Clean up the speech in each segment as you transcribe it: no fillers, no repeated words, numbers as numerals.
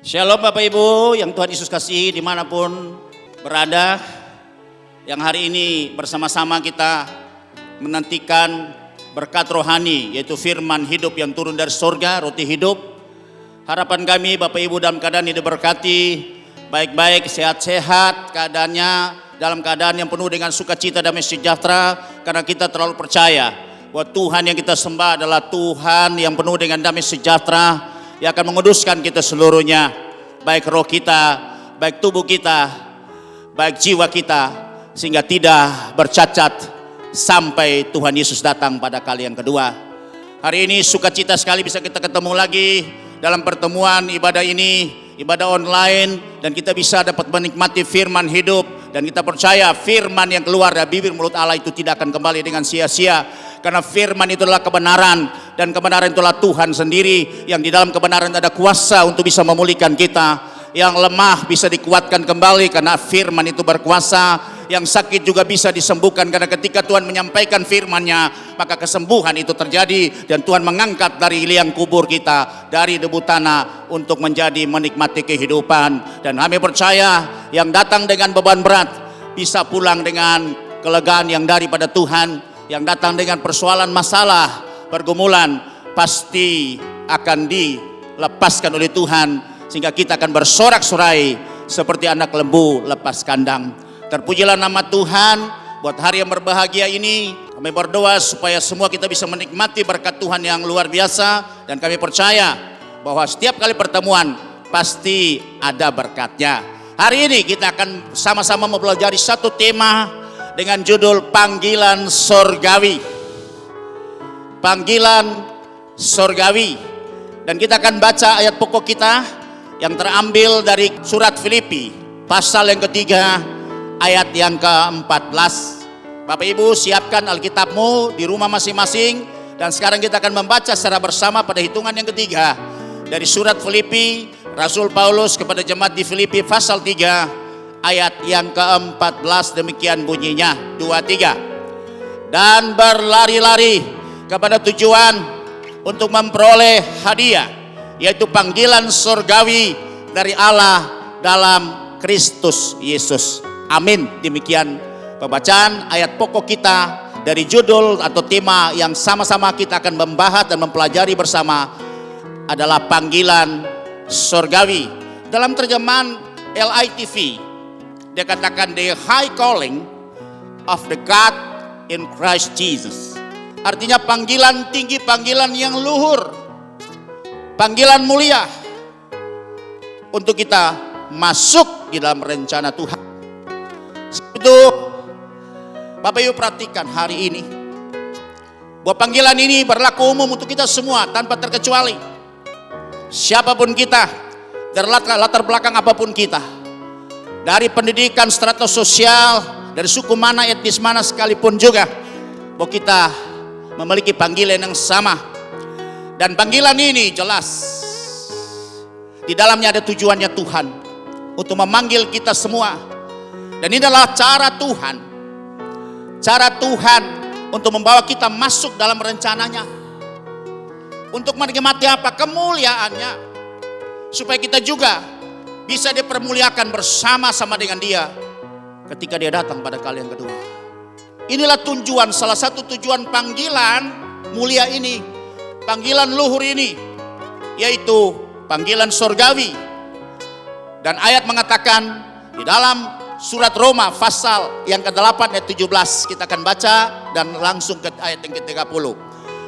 Shalom Bapak Ibu yang Tuhan Yesus kasihi dimanapun berada, yang hari ini bersama-sama kita menantikan berkat rohani, yaitu firman hidup yang turun dari surga, roti hidup. Harapan kami Bapak Ibu dalam keadaan ini diberkati, baik-baik, sehat-sehat keadaannya, dalam keadaan yang penuh dengan sukacita, damai sejahtera, karena kita terlalu percaya bahwa Tuhan yang kita sembah adalah Tuhan yang penuh dengan damai sejahtera, yang akan menguduskan kita seluruhnya, baik roh kita, baik tubuh kita, baik jiwa kita, sehingga tidak bercacat sampai Tuhan Yesus datang pada kali yang kedua. Hari ini sukacita sekali bisa kita ketemu lagi dalam pertemuan ibadah ini, ibadah online, dan kita bisa dapat menikmati firman hidup, dan kita percaya firman yang keluar dari bibir mulut Allah itu tidak akan kembali dengan sia-sia, karena firman itu adalah kebenaran, dan kebenaran itulah Tuhan sendiri, yang di dalam kebenaran ada kuasa untuk bisa memulihkan kita. Yang lemah bisa dikuatkan kembali karena firman itu berkuasa. Yang sakit juga bisa disembuhkan karena ketika Tuhan menyampaikan firman-Nya, maka kesembuhan itu terjadi, dan Tuhan mengangkat dari liang kubur kita, dari debu tanah, untuk menjadi menikmati kehidupan. Dan kami percaya yang datang dengan beban berat bisa pulang dengan kelegaan yang daripada Tuhan. Yang datang dengan persoalan masalah, pergumulan, pasti akan dilepaskan oleh Tuhan, sehingga kita akan bersorak-sorai seperti anak lembu lepas kandang. Terpujilah nama Tuhan buat hari yang berbahagia ini. Kami berdoa supaya semua kita bisa menikmati berkat Tuhan yang luar biasa, dan kami percaya bahwa setiap kali pertemuan pasti ada berkatnya. Hari ini kita akan sama-sama mempelajari satu tema dengan judul Panggilan Sorgawi. Panggilan Sorgawi. Dan kita akan baca ayat pokok kita yang terambil dari surat Filipi pasal yang ketiga ayat yang ke-14. Bapak Ibu siapkan Alkitabmu di rumah masing-masing, dan sekarang kita akan membaca secara bersama pada hitungan yang ketiga dari surat Filipi, Rasul Paulus kepada jemaat di Filipi pasal 3 ayat yang ke-14. Demikian bunyinya, 2-3. Dan berlari-lari kepada tujuan untuk memperoleh hadiah, yaitu panggilan surgawi dari Allah dalam Kristus Yesus. Amin. Demikian pembacaan ayat pokok kita dari judul atau tema yang sama-sama kita akan membahas dan mempelajari bersama adalah panggilan surgawi. Dalam terjemahan LITV dia katakan the high calling of the God in Christ Jesus. Artinya panggilan tinggi, panggilan yang luhur, panggilan mulia untuk kita masuk di dalam rencana Tuhan. Itu Bapak Ibu perhatikan hari ini, bahwa panggilan ini berlaku umum untuk kita semua tanpa terkecuali. Siapapun kita, dari latar belakang apapun kita, dari pendidikan, strata sosial, dari suku mana, etnis mana sekalipun juga, bahwa kita memiliki panggilan yang sama. Dan panggilan ini jelas di dalamnya ada tujuannya Tuhan untuk memanggil kita semua. Dan ini adalah cara Tuhan untuk membawa kita masuk dalam rencananya, untuk menikmati apa? Kemuliaannya, supaya kita juga bisa dipermuliakan bersama-sama dengan Dia ketika Dia datang pada kali yang kedua. Inilah tujuan, salah satu tujuan panggilan mulia ini, panggilan luhur ini, yaitu panggilan surgawi. Dan ayat mengatakan di dalam surat Roma pasal yang ke-8 ayat 17, kita akan baca dan langsung ke ayat yang ke-30.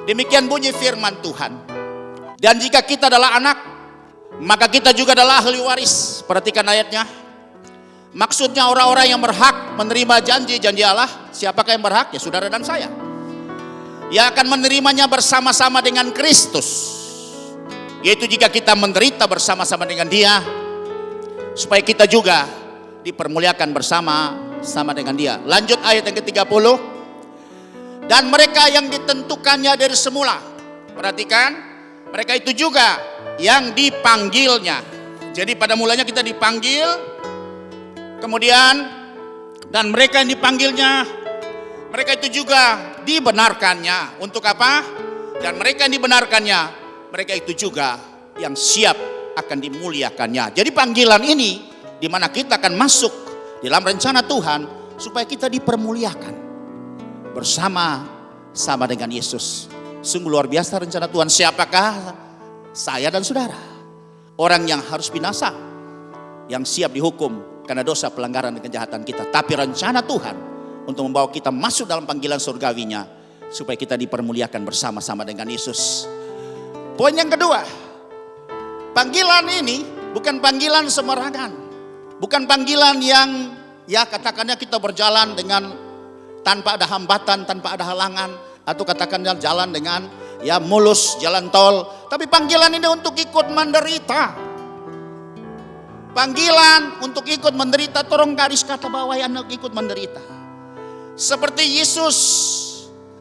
Demikian bunyi firman Tuhan. Dan jika kita adalah anak, maka kita juga adalah ahli waris. Perhatikan ayatnya. Maksudnya orang-orang yang berhak menerima janji-janji Allah. Siapakah yang berhak? Ya saudara dan saya. Yang akan menerimanya bersama-sama dengan Kristus. Yaitu jika kita menderita bersama-sama dengan Dia, supaya kita juga dipermuliakan bersama-sama dengan Dia. Lanjut ayat yang ke-30. Dan mereka yang ditentukannya dari semula. Perhatikan, mereka itu juga yang dipanggilnya. Jadi pada mulanya kita dipanggil, kemudian dan mereka yang dipanggilnya, mereka itu juga dibenarkannya. Untuk apa? Dan mereka yang dibenarkannya, mereka itu juga yang siap akan dimuliakannya. Jadi panggilan ini di mana kita akan masuk dalam rencana Tuhan supaya kita dipermuliakan bersama-sama dengan Yesus. Sungguh luar biasa rencana Tuhan. Siapakah saya dan saudara? Orang yang harus binasa, yang siap dihukum karena dosa, pelanggaran dan kejahatan kita. Tapi rencana Tuhan untuk membawa kita masuk dalam panggilan surgawinya supaya kita dipermuliakan bersama-sama dengan Yesus. Poin yang kedua, panggilan ini bukan panggilan sembarangan. Bukan panggilan yang katakannya kita berjalan dengan tanpa ada hambatan, tanpa ada halangan, atau katakannya jalan dengan mulus, jalan tol. Tapi panggilan ini untuk ikut menderita. Panggilan untuk ikut menderita, tolong garis kata bawah untuk ikut menderita. Seperti Yesus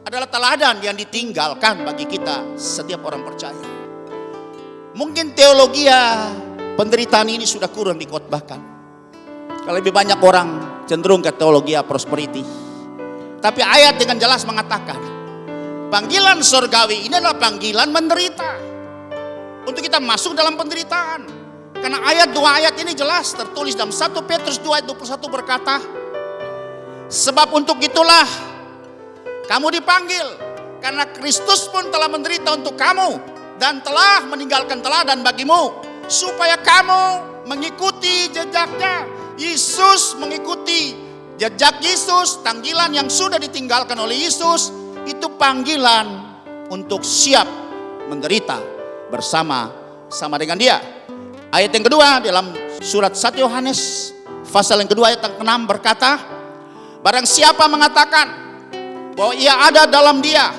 adalah teladan yang ditinggalkan bagi kita setiap orang percaya. Mungkin teologi penderitaan ini sudah kurang dikotbahkan. Kalau lebih banyak orang cenderung ke teologi prosperity. Tapi ayat dengan jelas mengatakan panggilan surgawi ini adalah panggilan menderita. Untuk kita masuk dalam penderitaan. Karena dua ayat ini jelas tertulis dalam 1 Petrus 2 ayat 21 berkata, sebab untuk itulah kamu dipanggil, karena Kristus pun telah menderita untuk kamu dan telah meninggalkan teladan bagimu, supaya kamu mengikuti jejaknya. Yesus mengikuti jejak Yesus, panggilan yang sudah ditinggalkan oleh Yesus, itu panggilan untuk siap menderita bersama-sama dengan Dia. Ayat yang kedua dalam surat 1 Yohanes pasal yang kedua ayat yang ke-6 berkata, barang siapa mengatakan bahwa ia ada dalam Dia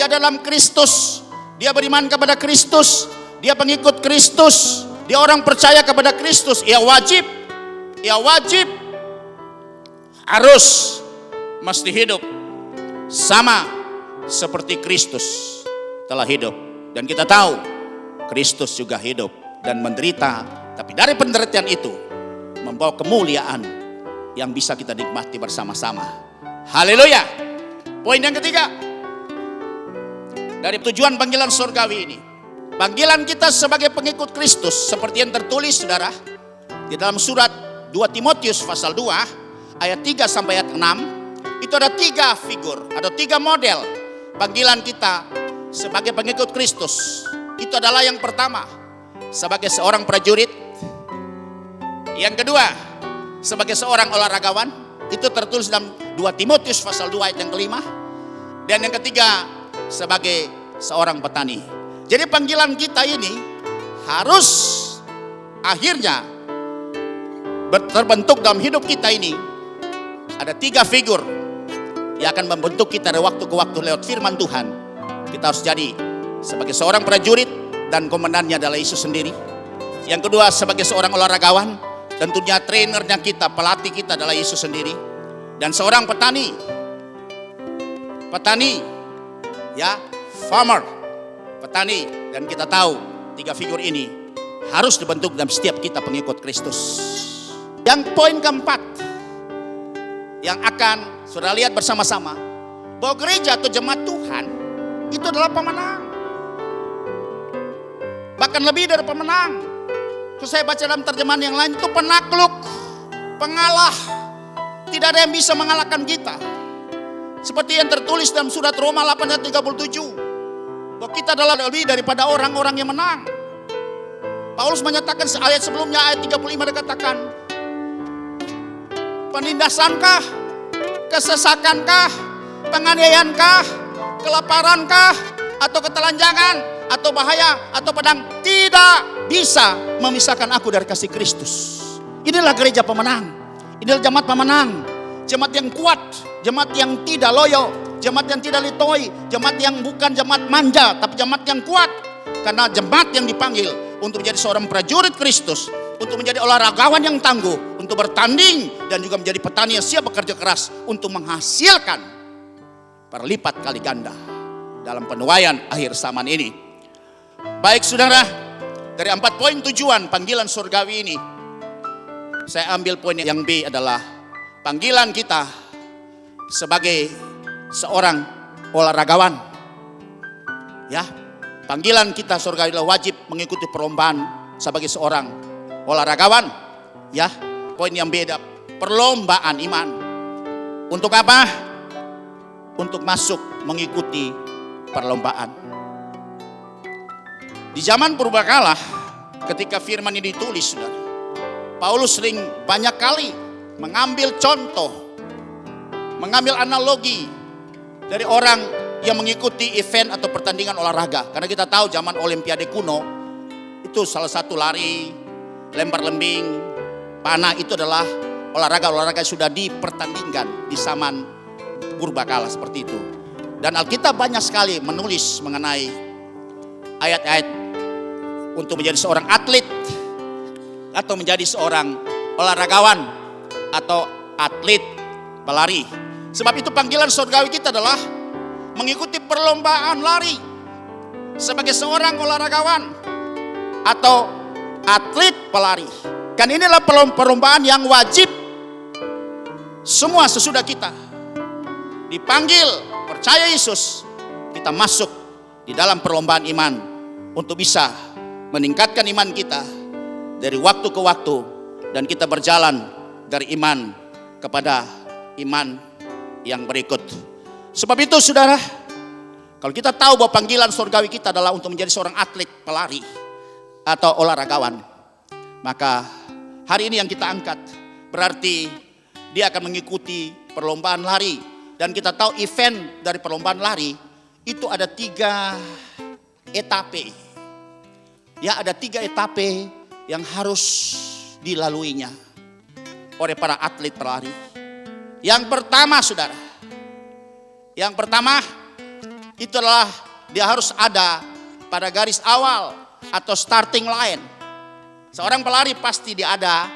dalam Kristus, dia beriman kepada Kristus, dia pengikut Kristus, dia orang percaya kepada Kristus, ia wajib harus mesti hidup sama seperti Kristus telah hidup. Dan kita tahu Kristus juga hidup dan menderita, tapi dari penderitaan itu membawa kemuliaan yang bisa kita nikmati bersama-sama. Haleluya. Poin yang ketiga dari tujuan panggilan surgawi ini, panggilan kita sebagai pengikut Kristus seperti yang tertulis saudara di dalam surat 2 Timotius pasal 2 ayat 3 sampai ayat 6. Itu ada 3 figur, ada 3 model panggilan kita sebagai pengikut Kristus. Itu adalah yang pertama, sebagai seorang prajurit. Yang kedua, sebagai seorang olahragawan. Itu tertulis dalam 2 Timotius pasal 2 ayat yang kelima. Dan yang ketiga, sebagai seorang petani. Jadi panggilan kita ini harus akhirnya terbentuk dalam hidup kita ini. Ada 3 figur yang akan membentuk kita dari waktu ke waktu lewat firman Tuhan. Kita harus jadi sebagai seorang prajurit dan komandannya adalah Yesus sendiri. Yang kedua, sebagai seorang olahragawan, tentunya trainernya kita, pelatih kita adalah Yesus sendiri. Dan seorang petani, farmer, petani. Dan kita tahu 3 figur ini harus dibentuk dalam setiap kita pengikut Kristus. Yang poin keempat yang akan saudara lihat bersama-sama, bahwa gereja atau jemaat Tuhan itu adalah pemenang. Bahkan lebih dari pemenang. Terus saya baca dalam terjemahan yang lain, itu penakluk, pengalah. Tidak ada yang bisa mengalahkan kita. Seperti yang tertulis dalam surat Roma 8 ayat 37. Bahwa kita adalah lebih daripada orang-orang yang menang. Paulus menyatakan ayat sebelumnya, ayat 35 dikatakan, penindasankah, kesesakankah, penganiayaankah, kelaparankah, atau ketelanjangan, atau bahaya, atau pedang, tidak bisa memisahkan aku dari kasih Kristus. Inilah gereja pemenang. Inilah jemaat pemenang. Jemaat yang kuat, jemaat yang tidak loyo, jemaat yang tidak litoi, jemaat yang bukan jemaat manja, tapi jemaat yang kuat. Karena jemaat yang dipanggil untuk menjadi seorang prajurit Kristus, untuk menjadi olahragawan yang tangguh, untuk bertanding, dan juga menjadi petani yang siap bekerja keras untuk menghasilkan berlipat kali ganda dalam penuaian akhir zaman ini. Baik saudara, dari 4 poin tujuan panggilan surgawi ini, saya ambil poin yang B adalah panggilan kita sebagai seorang olahragawan. Ya, panggilan kita surgawi adalah wajib mengikuti perlombaan sebagai seorang olahragawan, ya, poin yang beda, perlombaan iman. Untuk apa? Untuk masuk mengikuti perlombaan. Di zaman purbakala, ketika firman ini ditulis, saudara, Paulus sering banyak kali mengambil contoh, mengambil analogi dari orang yang mengikuti event atau pertandingan olahraga. Karena kita tahu zaman Olimpiade kuno, itu salah satu lari, lempar lembing, panah, itu adalah olahraga-olahraga yang sudah dipertandingkan di zaman purbakala seperti itu. Dan Alkitab banyak sekali menulis mengenai ayat-ayat untuk menjadi seorang atlet atau menjadi seorang olahragawan atau atlet pelari. Sebab itu panggilan surgawi kita adalah mengikuti perlombaan lari sebagai seorang olahragawan atau atlet pelari. Kan inilah perlombaan yang wajib semua sesudah kita dipanggil percaya Yesus, kita masuk di dalam perlombaan iman untuk bisa meningkatkan iman kita dari waktu ke waktu, dan kita berjalan dari iman kepada iman yang berikut. Sebab itu saudara, kalau kita tahu bahwa panggilan surgawi kita adalah untuk menjadi seorang atlet pelari atau olahragawan, maka hari ini yang kita angkat berarti dia akan mengikuti perlombaan lari. Dan kita tahu event dari perlombaan lari itu ada 3 etape. Ya, ada 3 etape yang harus dilaluinya oleh para atlet pelari. Yang pertama saudara, yang pertama itu adalah dia harus ada pada garis awal atau starting line. Seorang pelari pasti dia ada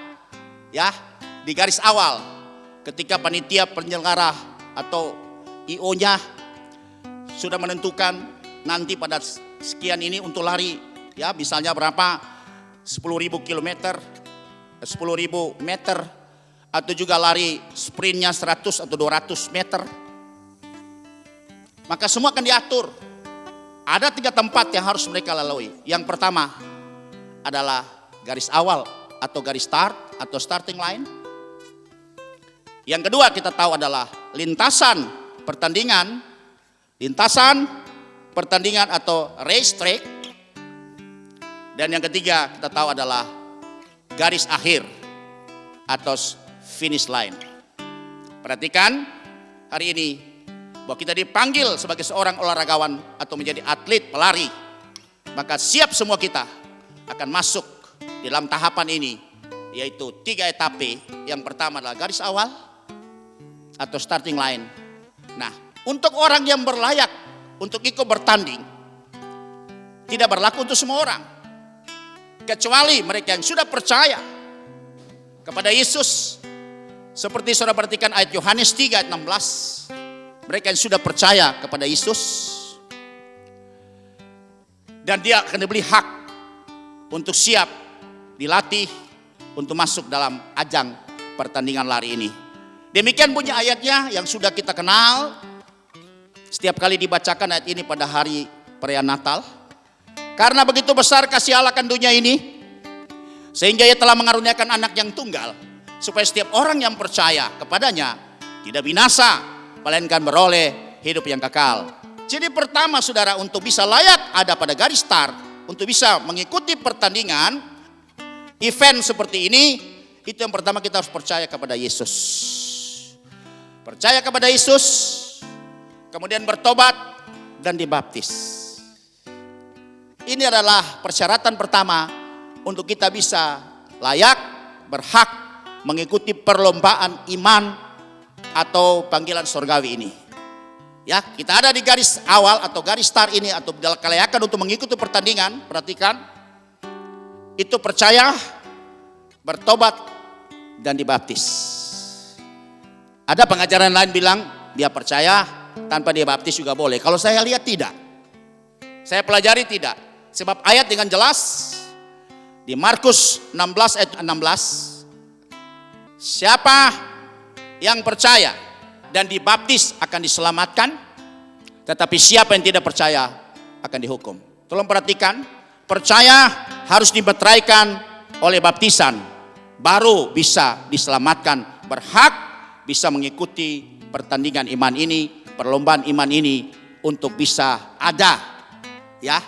ya di garis awal ketika panitia penyelenggara atau IO-nya sudah menentukan nanti pada sekian ini untuk lari, ya misalnya berapa, 10.000 kilometer, 10.000 meter, atau juga lari sprintnya 100 atau 200 meter. Maka semua akan diatur. Ada 3 tempat yang harus mereka lalui. Yang pertama adalah garis awal atau garis start atau starting line. Yang kedua kita tahu adalah lintasan pertandingan atau race track. Dan yang ketiga kita tahu adalah garis akhir atau finish line. Perhatikan hari ini bahwa kita dipanggil sebagai seorang olahragawan atau menjadi atlet pelari. Maka siap semua kita akan masuk di dalam tahapan ini, yaitu 3 etape. Yang pertama adalah garis awal atau starting line. Nah, untuk orang yang berlayak untuk ikut bertanding tidak berlaku untuk semua orang, kecuali mereka yang sudah percaya kepada Yesus. Seperti saudara perhatikan ayat Yohanes 3 ayat 16. Mereka yang sudah percaya kepada Yesus, dan dia akan diberi hak untuk siap dilatih untuk masuk dalam ajang pertandingan lari ini. Demikian bunyi ayatnya yang sudah kita kenal. Setiap kali dibacakan ayat ini pada hari perayaan Natal. Karena begitu besar kasih Allah akan dunia ini, sehingga ia telah mengaruniakan anak yang tunggal, supaya setiap orang yang percaya kepadanya tidak binasa, melainkan beroleh hidup yang kekal. Jadi pertama saudara, untuk bisa layak ada pada garis start, untuk bisa mengikuti pertandingan event seperti ini, itu yang pertama kita harus percaya kepada Yesus. Percaya kepada Yesus, kemudian bertobat dan dibaptis. Ini adalah persyaratan pertama untuk kita bisa layak, berhak mengikuti perlombaan iman atau panggilan surgawi ini. Ya, kita ada di garis awal atau garis start ini atau dalam kelayakan untuk mengikuti pertandingan. Perhatikan, itu percaya, bertobat dan dibaptis. Ada pengajaran lain bilang dia percaya tanpa dia baptis juga boleh. Kalau saya lihat tidak. Saya pelajari tidak. Sebab ayat dengan jelas di Markus 16 ayat 16. Siapa yang percaya dan dibaptis akan diselamatkan, tetapi siapa yang tidak percaya akan dihukum. Tolong perhatikan, percaya harus dimeteraikan oleh baptisan, baru bisa diselamatkan, berhak bisa mengikuti pertandingan iman ini, perlombaan iman ini, untuk bisa ada ya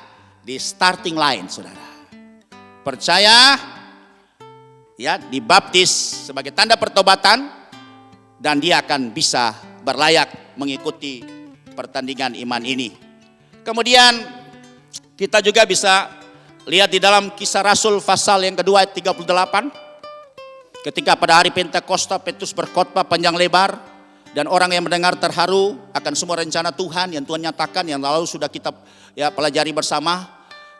di starting line, saudara. Percaya ya, dibaptis sebagai tanda pertobatan, dan dia akan bisa berlayak mengikuti pertandingan iman ini. Kemudian kita juga bisa lihat di dalam Kisah Rasul pasal yang kedua ayat 38. Ketika pada hari Pentakosta Petrus berkhotbah panjang lebar, dan orang yang mendengar terharu akan semua rencana Tuhan yang Tuhan nyatakan, yang lalu sudah kita ya pelajari bersama.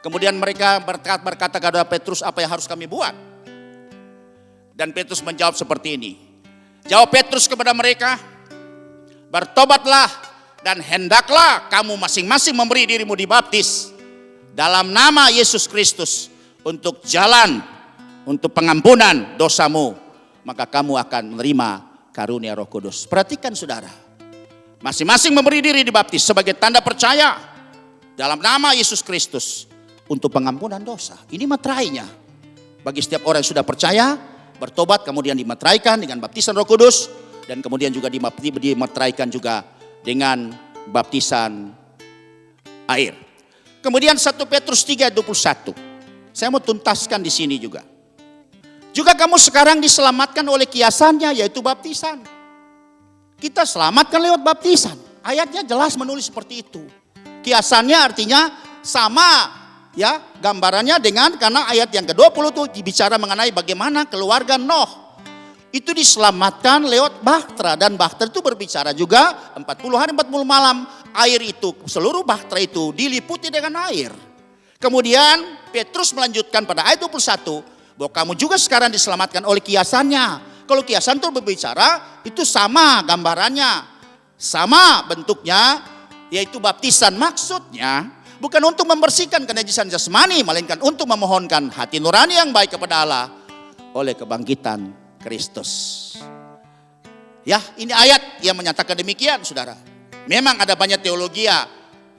Kemudian mereka berkata kepada Petrus, apa yang harus kami buat? Dan Petrus menjawab seperti ini. Jawab Petrus kepada mereka, bertobatlah dan hendaklah kamu masing-masing memberi dirimu dibaptis dalam nama Yesus Kristus untuk jalan untuk pengampunan dosamu, maka kamu akan menerima karunia Roh Kudus. Perhatikan saudara, masing-masing memberi diri dibaptis sebagai tanda percaya dalam nama Yesus Kristus untuk pengampunan dosa. Ini meterainya bagi setiap orang yang sudah percaya, bertobat, kemudian dimeteraikan dengan baptisan Roh Kudus, dan kemudian juga dimeteraikan juga dengan baptisan air. Kemudian 1 Petrus 3 ayat 21. Saya mau tuntaskan di sini juga. Juga kamu sekarang diselamatkan oleh kiasannya, yaitu baptisan. Kita selamatkan lewat baptisan. Ayatnya jelas menulis seperti itu. Kiasannya artinya sama ya gambarannya dengan, karena ayat yang ke-20 itu bicara mengenai bagaimana keluarga Noh itu diselamatkan lewat bahtera, dan bahtera itu berbicara juga 40 hari 40 malam air itu, seluruh bahtera itu diliputi dengan air. Kemudian Petrus melanjutkan pada ayat 21 bahwa kamu juga sekarang diselamatkan oleh kiasannya. Kalau kiasan itu berbicara itu sama gambarannya, sama bentuknya, yaitu baptisan. Maksudnya bukan untuk membersihkan kenajisan jasmani, melainkan untuk memohonkan hati nurani yang baik kepada Allah oleh kebangkitan Kristus. Ya, ini ayat yang menyatakan demikian, saudara. Memang ada banyak teologi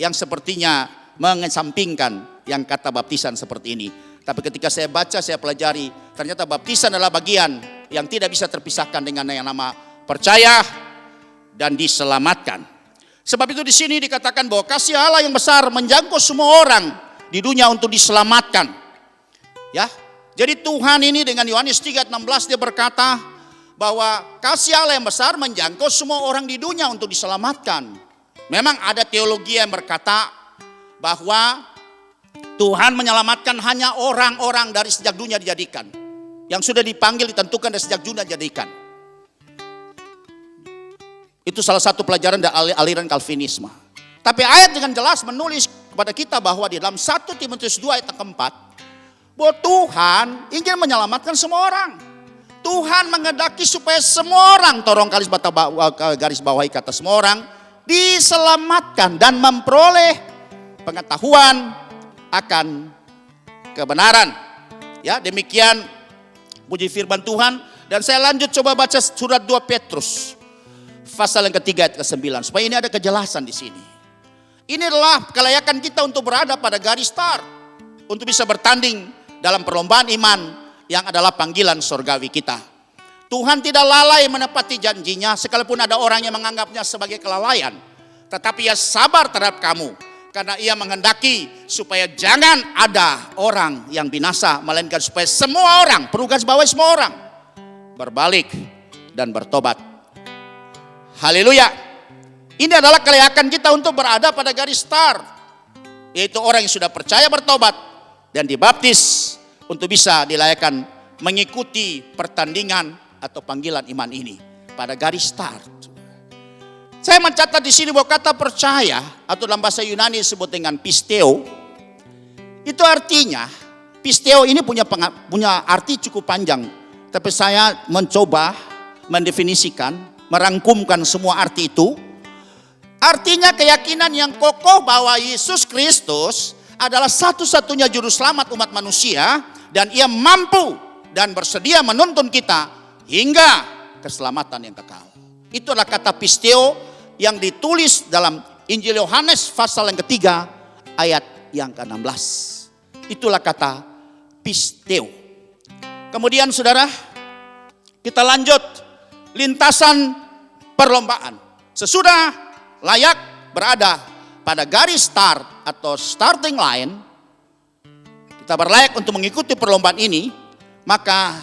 yang sepertinya mengesampingkan yang kata baptisan seperti ini. Tapi ketika saya baca, saya pelajari, ternyata baptisan adalah bagian yang tidak bisa terpisahkan dengan yang nama percaya dan diselamatkan. Sebab itu di sini dikatakan bahwa kasih Allah yang besar menjangkau semua orang di dunia untuk diselamatkan. Ya, jadi Tuhan ini dengan Yohanes 3:16 dia berkata bahwa kasih Allah yang besar menjangkau semua orang di dunia untuk diselamatkan. Memang ada teologi yang berkata bahwa Tuhan menyelamatkan hanya orang-orang dari sejak dunia dijadikan, yang sudah dipanggil, ditentukan dari sejak dunia dijadikan. Itu salah satu pelajaran dari aliran Calvinisme. Tapi ayat dengan jelas menulis kepada kita bahwa di dalam 1 Timotius 2 ayat keempat, bahwa Tuhan ingin menyelamatkan semua orang. Tuhan menghendaki supaya semua orang, tolong garis bawahi kata semua orang, diselamatkan dan memperoleh pengetahuan akan kebenaran. Ya, demikian puji firman Tuhan. Dan saya lanjut coba baca surat 2 Petrus pasal yang ketiga ayat ke-9 supaya ini ada kejelasan di sini. Ini adalah kelayakan kita untuk berada pada garis start, untuk bisa bertanding dalam perlombaan iman yang adalah panggilan surgawi kita. Tuhan tidak lalai menepati janjinya sekalipun ada orang yang menganggapnya sebagai kelalaian, tetapi ia sabar terhadap kamu karena ia menghendaki supaya jangan ada orang yang binasa, melainkan supaya semua orang, perlu garis bawahi semua orang, berbalik dan bertobat. Haleluya. Ini adalah kelayakan kita untuk berada pada garis start, yaitu orang yang sudah percaya bertobat dan dibaptis untuk bisa dilayakkan mengikuti pertandingan atau panggilan iman ini pada garis start. Saya mencatat di sini bahwa kata percaya atau dalam bahasa Yunani disebut dengan pisteo. Itu artinya, pisteo ini punya arti cukup panjang. Tapi saya mencoba mendefinisikan, merangkumkan semua arti itu. Artinya keyakinan yang kokoh bahwa Yesus Kristus adalah satu-satunya juru selamat umat manusia. Dan ia mampu dan bersedia menuntun kita hingga keselamatan yang kekal. Itu adalah kata pisteo yang ditulis dalam Injil Yohanes pasal yang ketiga ayat yang ke-16. Itulah kata pisteo. Kemudian saudara, kita lanjut lintasan perlombaan. Sesudah layak berada pada garis start atau starting line, kita berlayak untuk mengikuti perlombaan ini, maka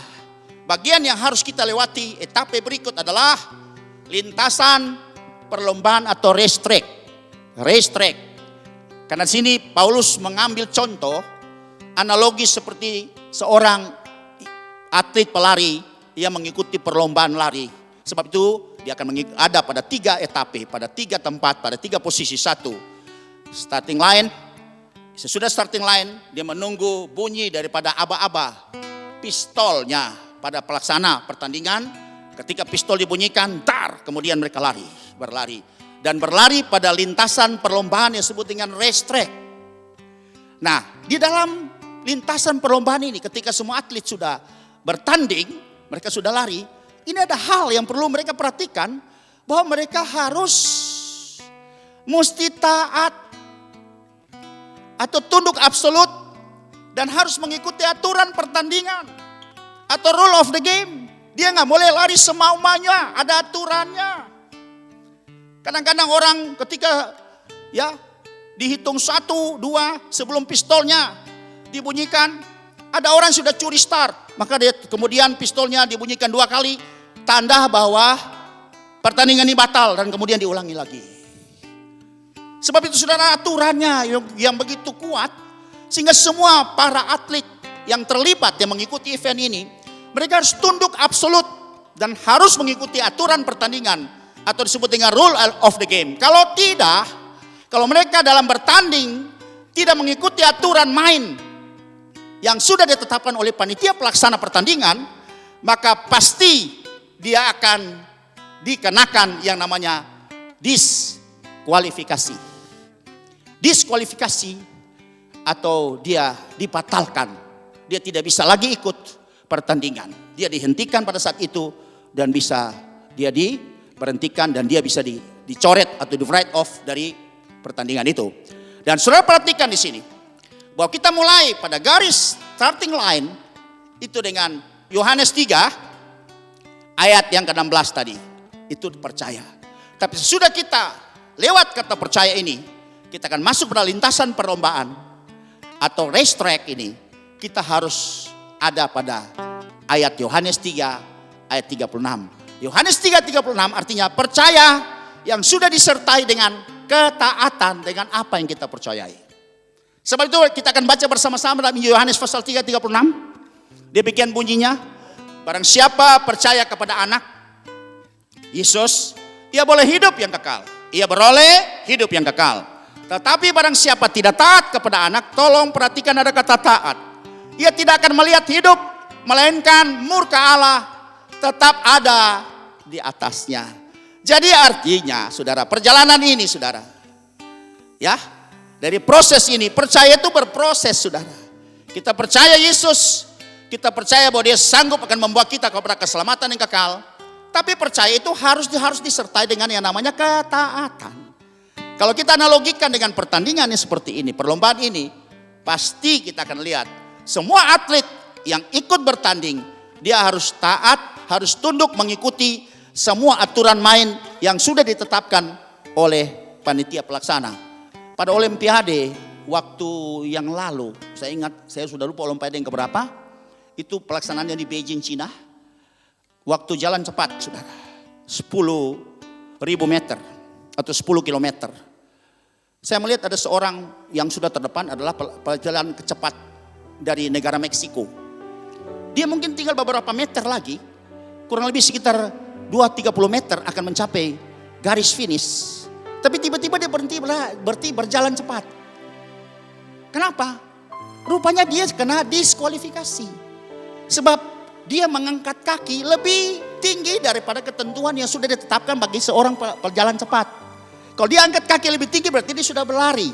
bagian yang harus kita lewati etape berikut adalah lintasan perlombaan atau race track. Race track. Karena sini Paulus mengambil contoh analogi seperti seorang atlet pelari yang mengikuti perlombaan lari. Sebab itu dia akan ada pada 3 etape, pada 3 tempat, pada 3 posisi. 1, starting line. Sesudah starting line, dia menunggu bunyi daripada aba-aba pistolnya pada pelaksana pertandingan. Ketika pistol dibunyikan, kemudian mereka berlari. Dan berlari pada lintasan perlombaan yang disebut dengan race track. Nah, di dalam lintasan perlombaan ini ketika semua atlet sudah bertanding, mereka sudah lari, ini ada hal yang perlu mereka perhatikan, bahwa mereka mesti taat atau tunduk absolut dan harus mengikuti aturan pertandingan atau rule of the game. Dia nggak boleh lari semau-maunya, ada aturannya. Kadang-kadang orang ketika dihitung 1, 2 sebelum pistolnya dibunyikan, ada orang sudah curi start, maka dia kemudian pistolnya dibunyikan 2 kali, tanda bahwa pertandingan ini batal dan kemudian diulangi lagi. Sebab itu saudara, aturannya yang begitu kuat sehingga semua para atlet yang terlibat yang mengikuti event ini, mereka harus tunduk absolut dan harus mengikuti aturan pertandingan atau disebut dengan rule of the game. Kalau tidak, kalau mereka dalam bertanding tidak mengikuti aturan main yang sudah ditetapkan oleh panitia pelaksana pertandingan, maka pasti dia akan dikenakan yang namanya diskualifikasi. Diskualifikasi atau dia dibatalkan. Dia tidak bisa lagi ikut pertandingan. Dia dihentikan pada saat itu dan bisa dia diberhentikan dan dia bisa dicoret atau di write off dari pertandingan itu. Dan saudara perhatikan di sini bahwa kita mulai pada garis starting line itu dengan Yohanes 3 ayat yang ke-16 tadi. Itu percaya. Tapi sesudah kita lewat kata percaya ini, kita akan masuk pada lintasan perlombaan atau race track ini. Kita harus ada pada ayat Yohanes 3 ayat 36. Yohanes 3:36 artinya percaya yang sudah disertai dengan ketaatan dengan apa yang kita percayai. Sebab itu kita akan baca bersama-sama dalam Yohanes pasal 3:36. Demikian bunyinya, barang siapa percaya kepada anak Yesus, ia boleh hidup yang kekal. Ia beroleh hidup yang kekal. Tetapi barang siapa tidak taat kepada anak, tolong perhatikan ada kata taat. Ia tidak akan melihat hidup, melainkan murka Allah tetap ada di atasnya. Jadi artinya saudara, perjalanan ini saudara, dari proses ini, percaya itu berproses saudara. Kita percaya Yesus, kita percaya bahwa dia sanggup akan membawa kita kepada keselamatan yang kekal. Tapi percaya itu harus disertai dengan yang namanya ketaatan. Kalau kita analogikan dengan pertandingan yang seperti ini, perlombaan ini, pasti kita akan lihat semua atlet yang ikut bertanding, dia harus taat, harus tunduk mengikuti semua aturan main yang sudah ditetapkan oleh panitia pelaksana. Pada Olimpiade waktu yang lalu, saya ingat, saya sudah lupa Olimpiade yang keberapa, itu pelaksanaannya di Beijing, Cina. Waktu jalan cepat, saudara, 10.000 meter atau 10 kilometer. Saya melihat ada seorang yang sudah terdepan adalah pejalan cepat dari negara Meksiko. Dia mungkin tinggal beberapa meter lagi, kurang lebih sekitar 2-30 meter akan mencapai garis finish. Tapi tiba-tiba dia berhenti berjalan cepat. Kenapa? Rupanya dia kena diskualifikasi. Sebab dia mengangkat kaki lebih tinggi daripada ketentuan yang sudah ditetapkan bagi seorang pejalan cepat. Kalau dia angkat kaki lebih tinggi berarti dia sudah berlari.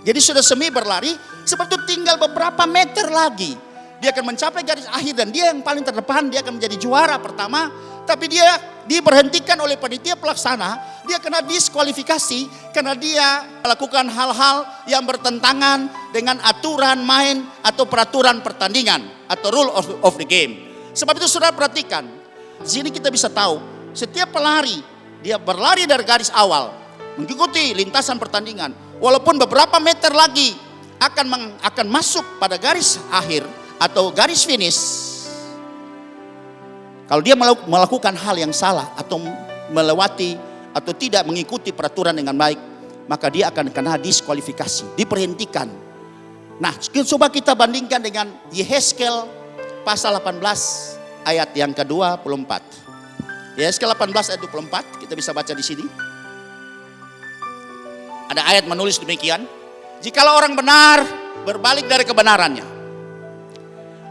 Jadi sudah semi berlari, sebab itu tinggal beberapa meter lagi. Dia akan mencapai garis akhir dan dia yang paling terdepan, dia akan menjadi juara pertama Tapi dia diberhentikan oleh panitia pelaksana, dia kena diskualifikasi karena dia melakukan hal-hal yang bertentangan dengan aturan main atau peraturan pertandingan atau rule of the game. Sebab itu saudara perhatikan, di sini kita bisa tahu setiap pelari dia berlari dari garis awal mengikuti lintasan pertandingan, walaupun beberapa meter lagi akan masuk pada garis akhir atau garis finish. Kalau dia melakukan hal yang salah atau melewati atau tidak mengikuti peraturan dengan baik, maka dia akan kena diskualifikasi, diberhentikan. Nah, coba kita bandingkan dengan Yehezkel pasal 18 ayat yang ke-24. Yehezkel 18 ayat 24, kita bisa baca di sini. Ada ayat menulis demikian, jikalau orang benar berbalik dari kebenarannya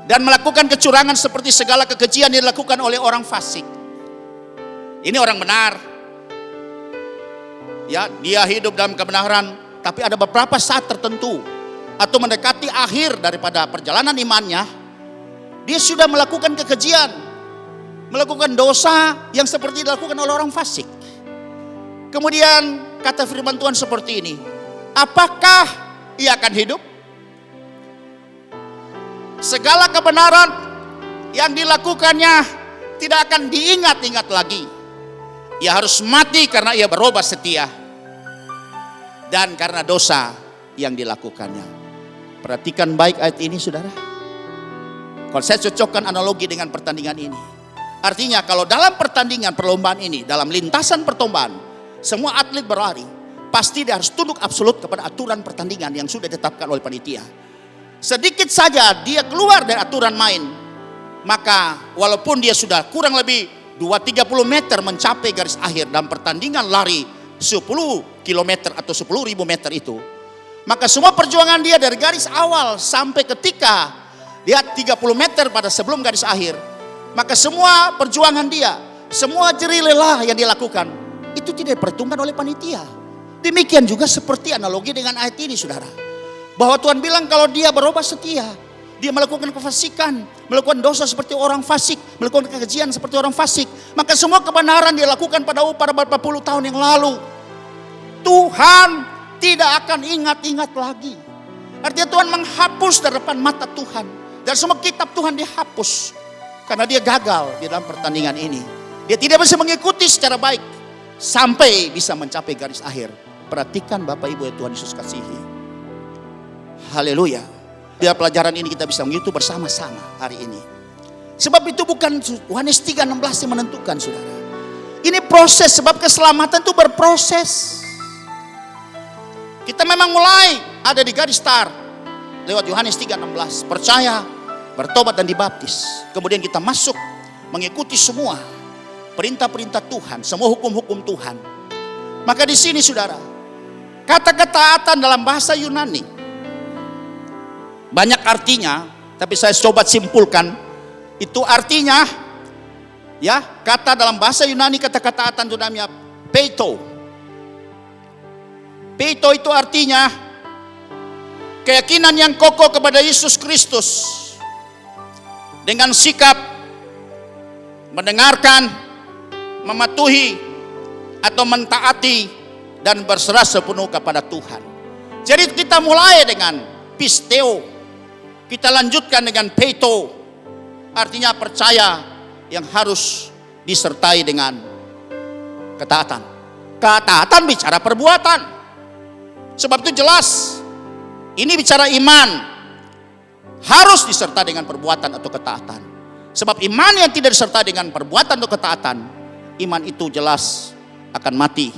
dan melakukan kecurangan seperti segala kekejian yang dilakukan oleh orang fasik. Ini orang benar. Ya, dia hidup dalam kebenaran, tapi ada beberapa saat tertentu atau mendekati akhir daripada perjalanan imannya, dia sudah melakukan kekejian, melakukan dosa yang seperti dilakukan oleh orang fasik. Kemudian kata firman Tuhan seperti ini, apakah ia akan hidup? Segala kebenaran yang dilakukannya tidak akan diingat-ingat lagi. Ia harus mati karena ia berubah setia dan karena dosa yang dilakukannya. Perhatikan baik ayat ini saudara. Kalau saya cocokkan analogi dengan pertandingan ini, artinya kalau dalam pertandingan perlombaan ini, dalam lintasan perlombaan, semua atlet berlari, pasti dia harus tunduk absolut kepada aturan pertandingan yang sudah ditetapkan oleh panitia. Sedikit saja dia keluar dari aturan main, maka walaupun dia sudah kurang lebih 2-30 meter mencapai garis akhir dalam pertandingan lari 10 km atau 10.000 meter itu, maka semua perjuangan dia dari garis awal sampai ketika dia 30 meter pada sebelum garis akhir, maka semua perjuangan dia, semua jerih lelah yang dilakukan itu tidak diperhitungkan oleh panitia. Demikian juga seperti analogi dengan ayat ini saudara, bahwa Tuhan bilang kalau dia berubah setia, dia melakukan kefasikan, melakukan dosa seperti orang fasik, melakukan kekejian seperti orang fasik, maka semua kebenaran dia lakukan pada beberapa puluh tahun yang lalu, Tuhan tidak akan ingat-ingat lagi. Artinya Tuhan menghapus dari depan mata Tuhan, dan semua kitab Tuhan dihapus karena dia gagal di dalam pertandingan ini. Dia tidak bisa mengikuti secara baik sampai bisa mencapai garis akhir. Perhatikan Bapak Ibu yang Tuhan Yesus kasihi. Haleluya. Di pelajaran ini kita bisa mengikuti bersama-sama hari ini. Sebab itu bukan Yohanes 3:16 yang menentukan saudara. Ini proses, sebab keselamatan itu berproses. Kita memang mulai ada di garis start lewat Yohanes 3:16. Percaya, bertobat dan dibaptis. Kemudian kita masuk mengikuti semua perintah-perintah Tuhan, semua hukum-hukum Tuhan. Maka di sini saudara, kata ketaatan dalam bahasa Yunani banyak artinya, tapi saya coba simpulkan. Itu artinya, ya, kata dalam bahasa Yunani kata ketaatan itu namanya peito. Peito itu artinya keyakinan yang kokoh kepada Yesus Kristus dengan sikap mendengarkan, mematuhi atau mentaati dan berserah sepenuh kepada Tuhan. Jadi kita mulai dengan pisteo, kita lanjutkan dengan peito, artinya percaya yang harus disertai dengan ketaatan. Ketaatan bicara perbuatan. Sebab itu jelas, ini bicara iman, harus disertai dengan perbuatan atau ketaatan. Sebab iman yang tidak disertai dengan perbuatan atau ketaatan, iman itu jelas akan mati.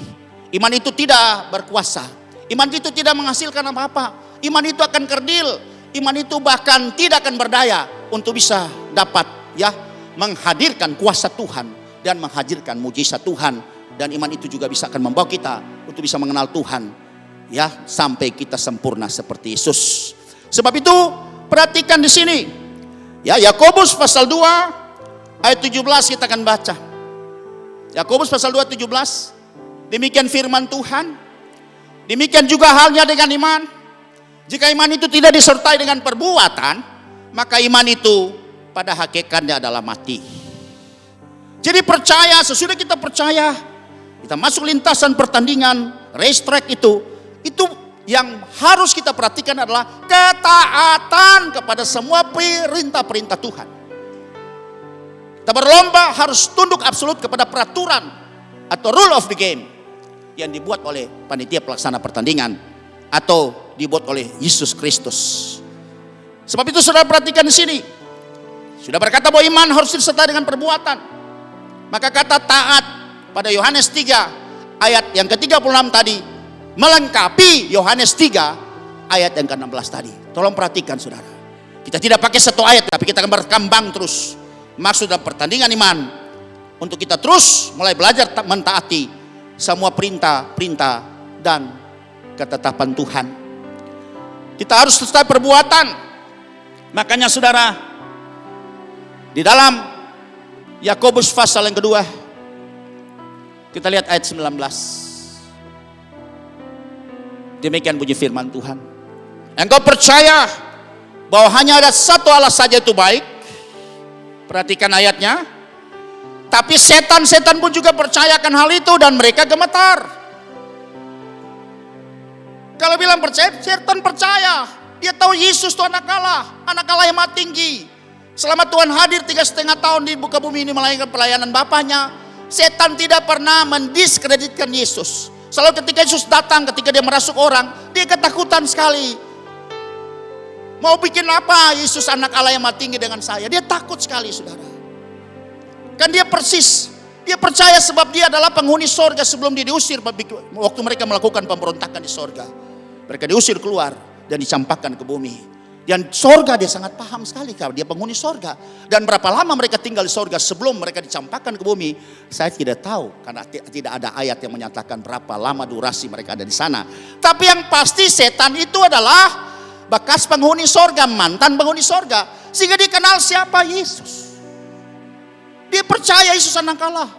Iman itu tidak berkuasa. Iman itu tidak menghasilkan apa-apa. Iman itu akan kerdil. Iman itu bahkan tidak akan berdaya untuk bisa dapat menghadirkan kuasa Tuhan dan menghadirkan mujizat Tuhan. Dan iman itu juga bisa akan membawa kita untuk bisa mengenal Tuhan sampai kita sempurna seperti Yesus. Sebab itu perhatikan di sini. Yakobus pasal 2 ayat 17 kita akan baca. Yakobus pasal 2 17. Demikian firman Tuhan. Demikian juga halnya dengan iman. Jika iman itu tidak disertai dengan perbuatan, maka iman itu pada hakikatnya adalah mati. Jadi percaya, sesudah kita percaya, kita masuk lintasan pertandingan, race track itu yang harus kita perhatikan adalah ketaatan kepada semua perintah-perintah Tuhan. Kita berlomba harus tunduk absolut kepada peraturan atau rule of the game yang dibuat oleh panitia pelaksana pertandingan atau dibuat oleh Yesus Kristus. Sebab itu saudara perhatikan di sini. Sudah berkata bahwa iman harus disertai dengan perbuatan. Maka kata taat pada Yohanes 3 ayat yang ke-36 tadi melengkapi Yohanes 3 ayat yang ke-16 tadi. Tolong perhatikan saudara. Kita tidak pakai satu ayat, tapi kita akan berkembang terus. Maksud dalam pertandingan iman untuk kita terus mulai belajar mentaati semua perintah-perintah dan ketetapan Tuhan. Kita harus sertai perbuatan. Makanya saudara, di dalam Yakobus pasal yang kedua, kita lihat ayat 19. Demikian bunyi firman Tuhan. Engkau percaya bahwa hanya ada satu Allah saja itu baik. Perhatikan ayatnya. Tapi setan-setan pun juga percayakan hal itu dan mereka gemetar. Kalau bilang percaya, setan percaya. Dia tahu Yesus itu anak Allah yang maha tinggi. Selama Tuhan hadir 3,5 tahun di muka bumi ini melayani pelayanan Bapaknya, setan tidak pernah mendiskreditkan Yesus. Selalu ketika Yesus datang, ketika dia merasuk orang, dia ketakutan sekali. Mau bikin apa Yesus anak Allah yang maha tinggi dengan saya? Dia takut sekali saudara. Kan dia persis, dia percaya sebab dia adalah penghuni sorga sebelum dia diusir. Waktu mereka melakukan pemberontakan di sorga, mereka diusir keluar dan dicampakkan ke bumi. Dan sorga dia sangat paham sekali, dia penghuni sorga. Dan berapa lama mereka tinggal di sorga sebelum mereka dicampakkan ke bumi, saya tidak tahu. Karena tidak ada ayat yang menyatakan berapa lama durasi mereka ada di sana. Tapi yang pasti setan itu adalah bekas penghuni sorga, mantan penghuni sorga. Sehingga dia kenal siapa Yesus. Dia percaya Yesus anak Allah.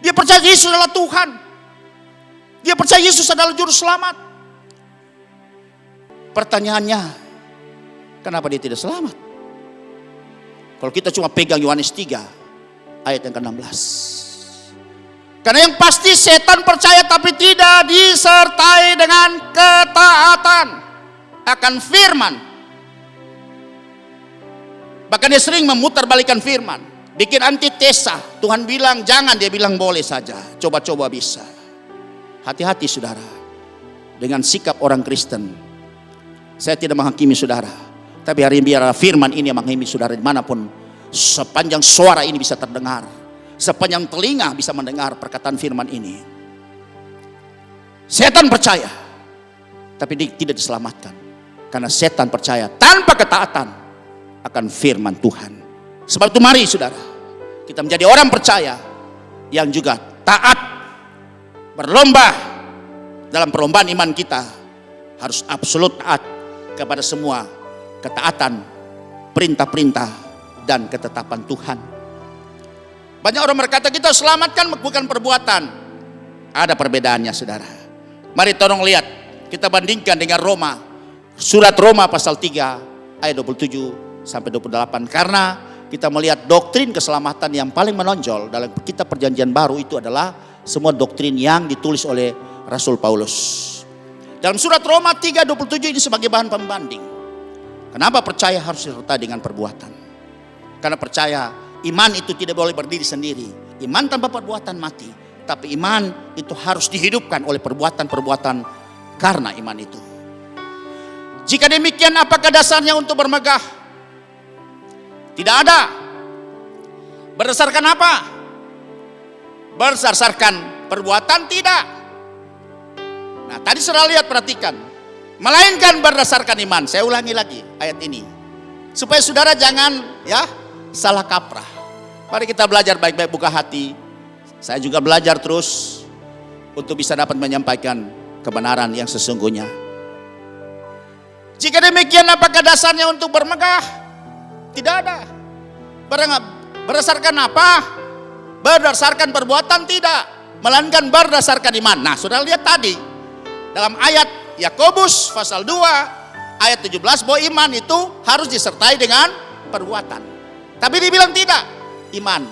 Dia percaya Yesus adalah Tuhan. Dia percaya Yesus adalah juru selamat. Pertanyaannya, kenapa dia tidak selamat? Kalau kita cuma pegang Yohanes 3 ayat yang ke-16. Karena yang pasti setan percaya tapi tidak disertai dengan ketaatan akan firman. Bahkan dia sering memutarbalikkan firman. Bikin antitesa. Tuhan bilang jangan, dia bilang boleh saja. Coba-coba bisa. Hati-hati saudara dengan sikap orang Kristen. Saya tidak menghakimi saudara, tapi hari ini biar firman ini yang menghakimi saudara dimanapun. Sepanjang suara ini bisa terdengar, sepanjang telinga bisa mendengar perkataan firman ini. Setan percaya, tapi tidak diselamatkan. Karena setan percaya tanpa ketaatan akan firman Tuhan. Sebab itu mari saudara, kita menjadi orang percaya yang juga taat. Berlomba dalam perlombaan iman kita harus absolut taat kepada semua ketaatan, perintah-perintah dan ketetapan Tuhan. Banyak orang berkata kita selamatkan bukan perbuatan. Ada perbedaannya saudara. Mari tolong lihat, kita bandingkan dengan Roma. Surat Roma pasal 3 ayat 27 sampai 28. Karena kita melihat doktrin keselamatan yang paling menonjol dalam kitab Perjanjian Baru itu adalah semua doktrin yang ditulis oleh Rasul Paulus. Dalam surat Roma 3:27 ini sebagai bahan pembanding. Kenapa percaya harus disertai dengan perbuatan? Karena percaya iman itu tidak boleh berdiri sendiri. Iman tanpa perbuatan mati. Tapi iman itu harus dihidupkan oleh perbuatan-perbuatan karena iman itu. Jika demikian apakah dasarnya untuk bermegah? Tidak ada. Berdasarkan apa? Berdasarkan perbuatan tidak. Nah tadi saudara lihat, perhatikan. Melainkan berdasarkan iman. Saya ulangi lagi ayat ini. Supaya saudara jangan salah kaprah. Mari kita belajar baik-baik, buka hati. Saya juga belajar terus untuk bisa dapat menyampaikan kebenaran yang sesungguhnya. Jika demikian apakah dasarnya untuk bermegah? Tidak ada. Berdasarkan apa? Berdasarkan perbuatan tidak. Melainkan berdasarkan iman. Nah saudara lihat tadi. Dalam ayat Yakobus pasal 2 ayat 17 bahwa iman itu harus disertai dengan perbuatan. Tapi dibilang tidak. Iman.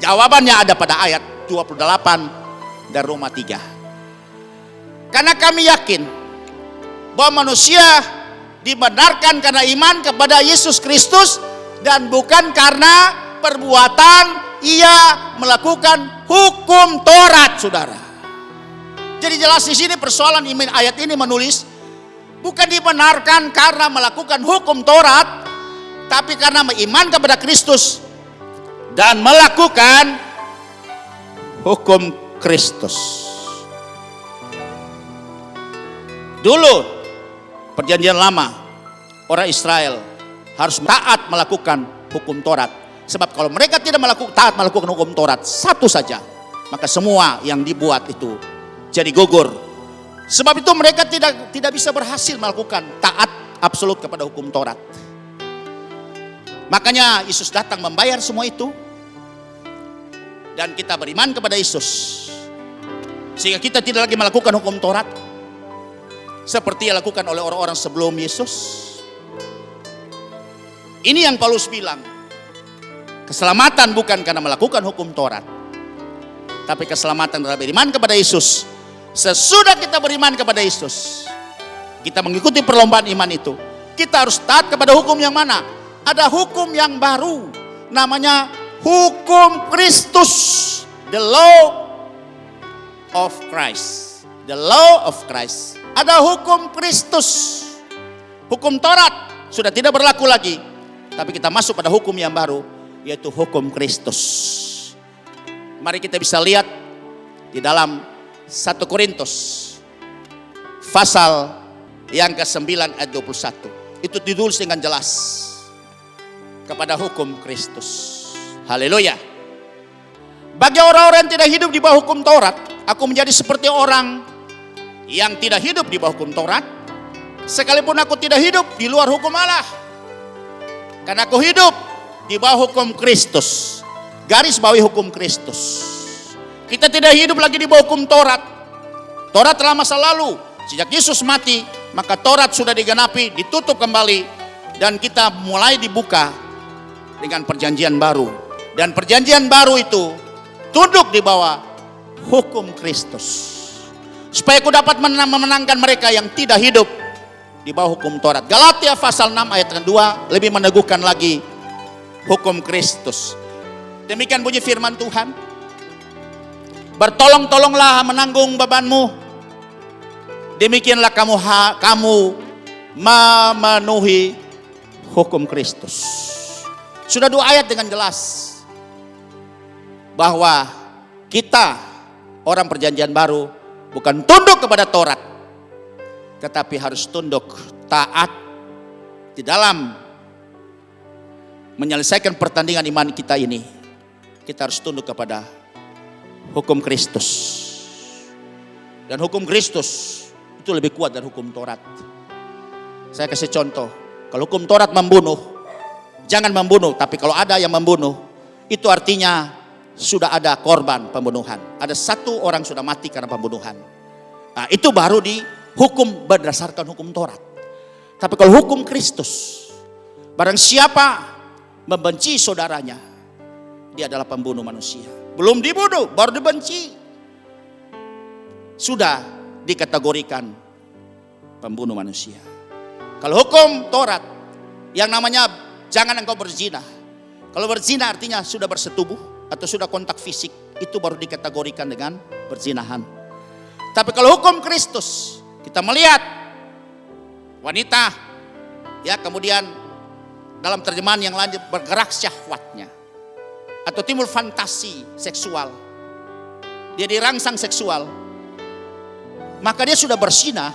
Jawabannya ada pada ayat 28 dan Roma 3. Karena kami yakin bahwa manusia dibenarkan karena iman kepada Yesus Kristus dan bukan karena perbuatan ia melakukan hukum Taurat, saudara. Jadi jelas di sini persoalan ayat ini menulis bukan dibenarkan karena melakukan hukum Taurat, tapi karena beriman kepada Kristus dan melakukan hukum Kristus. Dulu perjanjian lama orang Israel harus taat melakukan hukum Taurat. Sebab kalau mereka tidak taat melakukan hukum Taurat satu saja, maka semua yang dibuat itu jadi gugur. Sebab itu mereka tidak bisa berhasil melakukan taat absolut kepada hukum Taurat. Makanya Yesus datang membayar semua itu. Dan kita beriman kepada Yesus. Sehingga kita tidak lagi melakukan hukum Taurat seperti yang dilakukan oleh orang-orang sebelum Yesus. Ini yang Paulus bilang. Keselamatan bukan karena melakukan hukum Taurat, tapi keselamatan adalah beriman kepada Yesus. Sesudah kita beriman kepada Yesus, kita mengikuti perlombaan iman itu, kita harus taat kepada hukum yang mana? Ada hukum yang baru, namanya hukum Kristus, the law of Christ. The law of Christ. Ada hukum Kristus. Hukum Taurat sudah tidak berlaku lagi, tapi kita masuk pada hukum yang baru, yaitu hukum Kristus. Mari kita bisa lihat di dalam 1 Korintus pasal yang ke-9 ayat 21. Itu ditulis dengan jelas kepada hukum Kristus. Haleluya. Bagi orang-orang yang tidak hidup di bawah hukum Taurat, aku menjadi seperti orang yang tidak hidup di bawah hukum Taurat, sekalipun aku tidak hidup di luar hukum Allah. Karena aku hidup di bawah hukum Kristus. Garis bawahi hukum Kristus. Kita tidak hidup lagi di bawah hukum Taurat. Taurat telah masa lalu. Sejak Yesus mati, maka Taurat sudah digenapi, ditutup kembali, dan kita mulai dibuka dengan perjanjian baru. Dan perjanjian baru itu tunduk di bawah hukum Kristus. Supaya aku dapat memenangkan mereka yang tidak hidup di bawah hukum Taurat. Galatia pasal 6 ayat 2 lebih meneguhkan lagi hukum Kristus. Demikian bunyi firman Tuhan. Bertolong-tolonglah menanggung bebanmu. Demikianlah kamu memenuhi hukum Kristus. Sudah 2 ayat dengan jelas bahwa kita orang perjanjian baru bukan tunduk kepada Taurat, tetapi harus tunduk taat di dalam menyelesaikan pertandingan iman kita ini. Kita harus tunduk kepada hukum Kristus. Dan hukum Kristus itu lebih kuat dari hukum Taurat. Saya kasih contoh. Kalau hukum Taurat membunuh, jangan membunuh. Tapi kalau ada yang membunuh, itu artinya sudah ada korban pembunuhan. Ada satu orang sudah mati karena pembunuhan. Nah, itu baru dihukum berdasarkan hukum Taurat. Tapi kalau hukum Kristus, barang siapa membenci saudaranya, dia adalah pembunuh manusia. Belum dibunuh, baru dibenci, sudah dikategorikan pembunuh manusia. Kalau hukum Taurat yang namanya jangan engkau berzina. Kalau berzina artinya sudah bersetubuh atau sudah kontak fisik, itu baru dikategorikan dengan perzinahan. Tapi kalau hukum Kristus, kita melihat wanita, ya kemudian dalam terjemahan yang lain bergerak syahwatnya, atau timbul fantasi seksual, dia dirangsang seksual, maka dia sudah berzina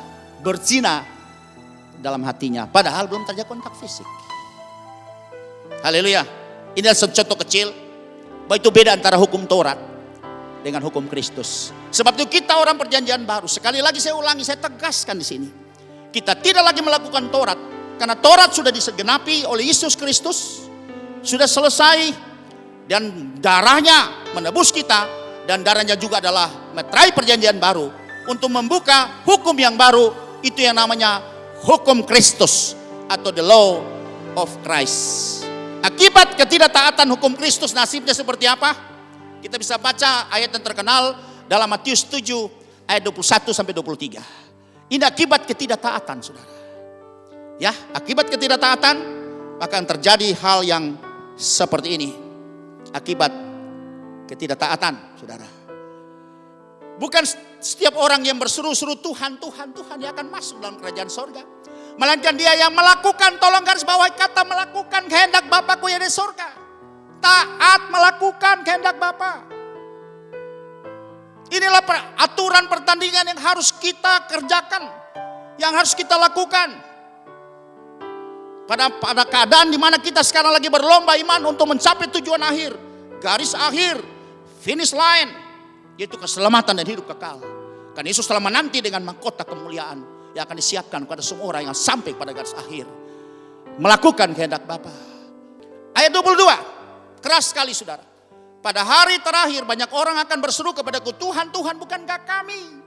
dalam hatinya, padahal belum terjadi kontak fisik. Haleluya. Ini adalah contoh kecil bahwa itu beda antara hukum Taurat dengan hukum Kristus. Sebab itu kita orang perjanjian baru, sekali lagi saya ulangi, saya tegaskan di sini, kita tidak lagi melakukan Taurat, karena Taurat sudah disegenapi oleh Yesus Kristus, sudah selesai, dan darahnya menebus kita, dan darahnya juga adalah meterai perjanjian baru untuk membuka hukum yang baru, itu yang namanya hukum Kristus atau the law of Christ. Akibat ketidaktaatan hukum Kristus nasibnya seperti apa? Kita bisa baca ayat yang terkenal dalam Matius 7 ayat 21 sampai 23. Ini akibat ketidaktaatan, saudara. Ya, akibat ketidaktaatan maka akan terjadi hal yang seperti ini. Akibat ketidaktaatan, saudara. Bukan setiap orang yang berseru-seru Tuhan, Tuhan, Tuhan yang akan masuk dalam kerajaan sorga. Melainkan dia yang melakukan, tolong garis bawahi kata melakukan kehendak Bapakku yang di sorga. Taat melakukan kehendak Bapa. Inilah aturan pertandingan yang harus kita kerjakan, yang harus kita lakukan. Pada keadaan di mana kita sekarang lagi berlomba iman untuk mencapai tujuan akhir, garis akhir, finish line, yaitu keselamatan dan hidup kekal. Karena Yesus telah menanti dengan mahkota kemuliaan yang akan disiapkan kepada semua orang yang sampai pada garis akhir, melakukan kehendak Bapa. Ayat 22, keras sekali, saudara. Pada hari terakhir banyak orang akan berseru kepadaku, Tuhan, Tuhan, bukankah kami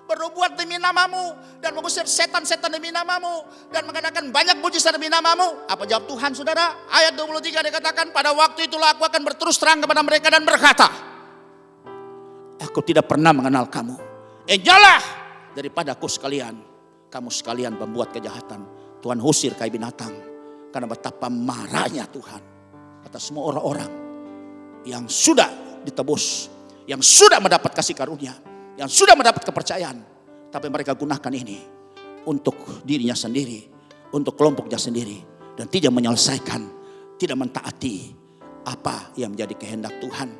berbuat demi namamu dan mengusir setan-setan demi namamu dan mengadakan banyak mujizat demi namamu? Apa jawab Tuhan, saudara? Ayat 23 dikatakan, pada waktu itulah aku akan berterus terang kepada mereka dan berkata, aku tidak pernah mengenal kamu. Jauhlah daripadaku sekalian, kamu sekalian membuat kejahatan. Tuhan usir kayak binatang. Karena betapa marahnya Tuhan atas semua orang-orang yang sudah ditebus, yang sudah mendapat kasih karunia, yang sudah mendapat kepercayaan, tapi mereka gunakan ini untuk dirinya sendiri, untuk kelompoknya sendiri, dan tidak menyelesaikan, tidak mentaati apa yang menjadi kehendak Tuhan.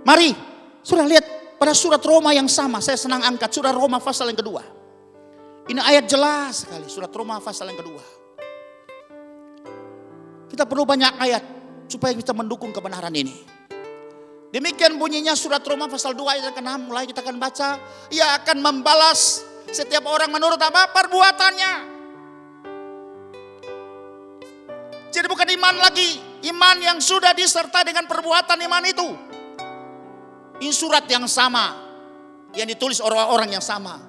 Mari, sudah lihat pada surat Roma yang sama, saya senang angkat surat Roma pasal yang kedua. Ini ayat jelas sekali, surat Roma pasal yang kedua. Kita perlu banyak ayat supaya kita mendukung kebenaran ini. Demikian bunyinya surat Roma pasal 2 ayat ke-6. Mulai kita akan baca. Ia akan membalas setiap orang menurut apa? Perbuatannya. Jadi bukan iman lagi. Iman yang sudah disertai dengan perbuatan iman itu. Ini surat yang sama. Yang ditulis orang-orang yang sama.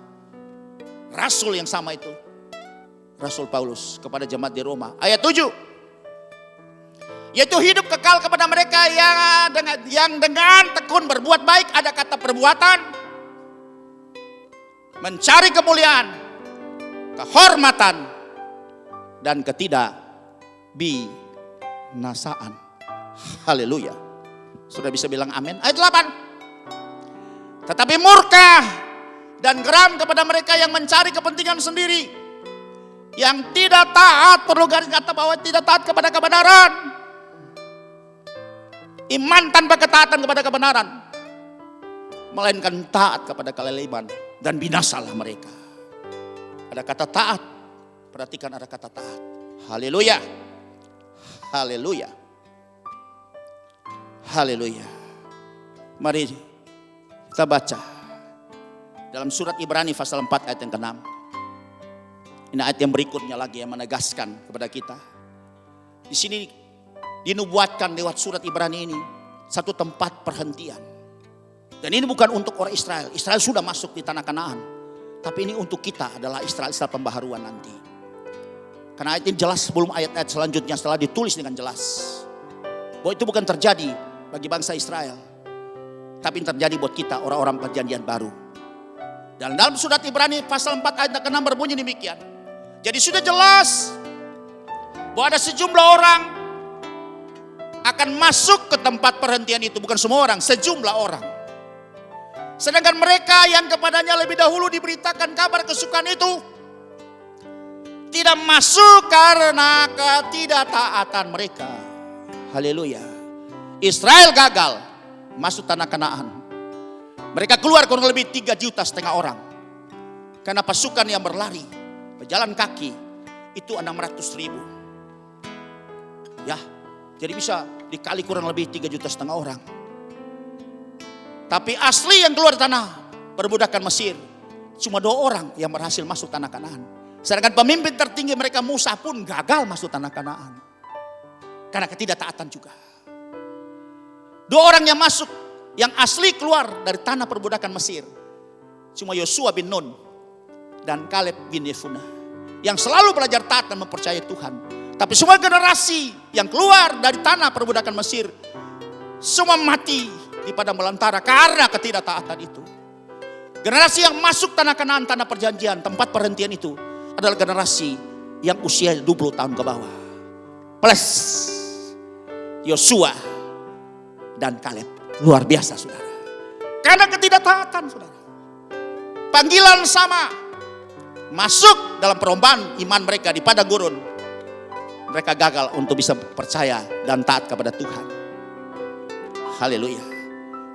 Rasul yang sama itu. Rasul Paulus kepada jemaat di Roma. Ayat 7. Yaitu hidup kekal kepada mereka yang dengan tekun berbuat baik. Ada kata perbuatan. Mencari kemuliaan, kehormatan, dan ketidakbinasaan. Haleluya. Sudah bisa bilang amin. Ayat 8. Tetapi murka dan geram kepada mereka yang mencari kepentingan sendiri. Yang tidak taat, perlu garis kata bahwa tidak taat kepada kebenaran. Iman tanpa ketaatan kepada kebenaran, melainkan taat kepada kelaliman, dan binasalah mereka. Ada kata taat, perhatikan ada kata taat. Haleluya, haleluya, haleluya. Mari kita baca dalam surat Ibrani pasal 4 ayat yang ke-6. Ini ayat yang berikutnya lagi yang menegaskan kepada kita. Di sini dinubuatkan lewat surat Ibrani ini satu tempat perhentian. Dan ini bukan untuk orang Israel. Israel sudah masuk di tanah Kanaan. Tapi ini untuk kita adalah Israel pembaharuan nanti. Karena ayat ini jelas sebelum ayat-ayat selanjutnya setelah ditulis dengan jelas. Bahwa itu bukan terjadi bagi bangsa Israel. Tapi terjadi buat kita orang-orang perjanjian baru. Dan dalam surat Ibrani pasal 4 ayat ke-6 berbunyi demikian. Jadi sudah jelas bahwa ada sejumlah orang akan masuk ke tempat perhentian itu. Bukan semua orang, sejumlah orang. Sedangkan mereka yang kepadanya lebih dahulu diberitakan kabar kesukaan itu tidak masuk karena ketidaktaatan mereka. Haleluya. Israel gagal masuk tanah Kanaan. Mereka keluar kurang lebih 3,5 juta orang. Karena pasukan yang berlari, berjalan kaki itu 600.000. Ya. Jadi bisa dikali kurang lebih 3,5 juta orang. Tapi asli yang keluar tanah perbudakan Mesir, cuma 2 orang yang berhasil masuk tanah Kanaan. Sedangkan pemimpin tertinggi mereka Musa pun gagal masuk tanah Kanaan. Karena ketidaktaatan juga. 2 orang yang masuk, yang asli keluar dari tanah perbudakan Mesir, cuma Yosua bin Nun dan Kaleb bin Yefunah. Yang selalu belajar taat dan mempercayai Tuhan. Tapi semua generasi yang keluar dari tanah perbudakan Mesir semua mati di padang belantara karena ketidaktaatan itu. Generasi yang masuk tanah Kanaan, tanah perjanjian, tempat perhentian itu adalah generasi yang usia 20 tahun ke bawah. Plus Yosua dan Kaleb. Luar biasa saudara. Karena ketidaktaatan saudara. Panggilan sama. Masuk dalam perlombaan iman mereka di padang gurun. Mereka gagal untuk bisa percaya dan taat kepada Tuhan. Haleluya.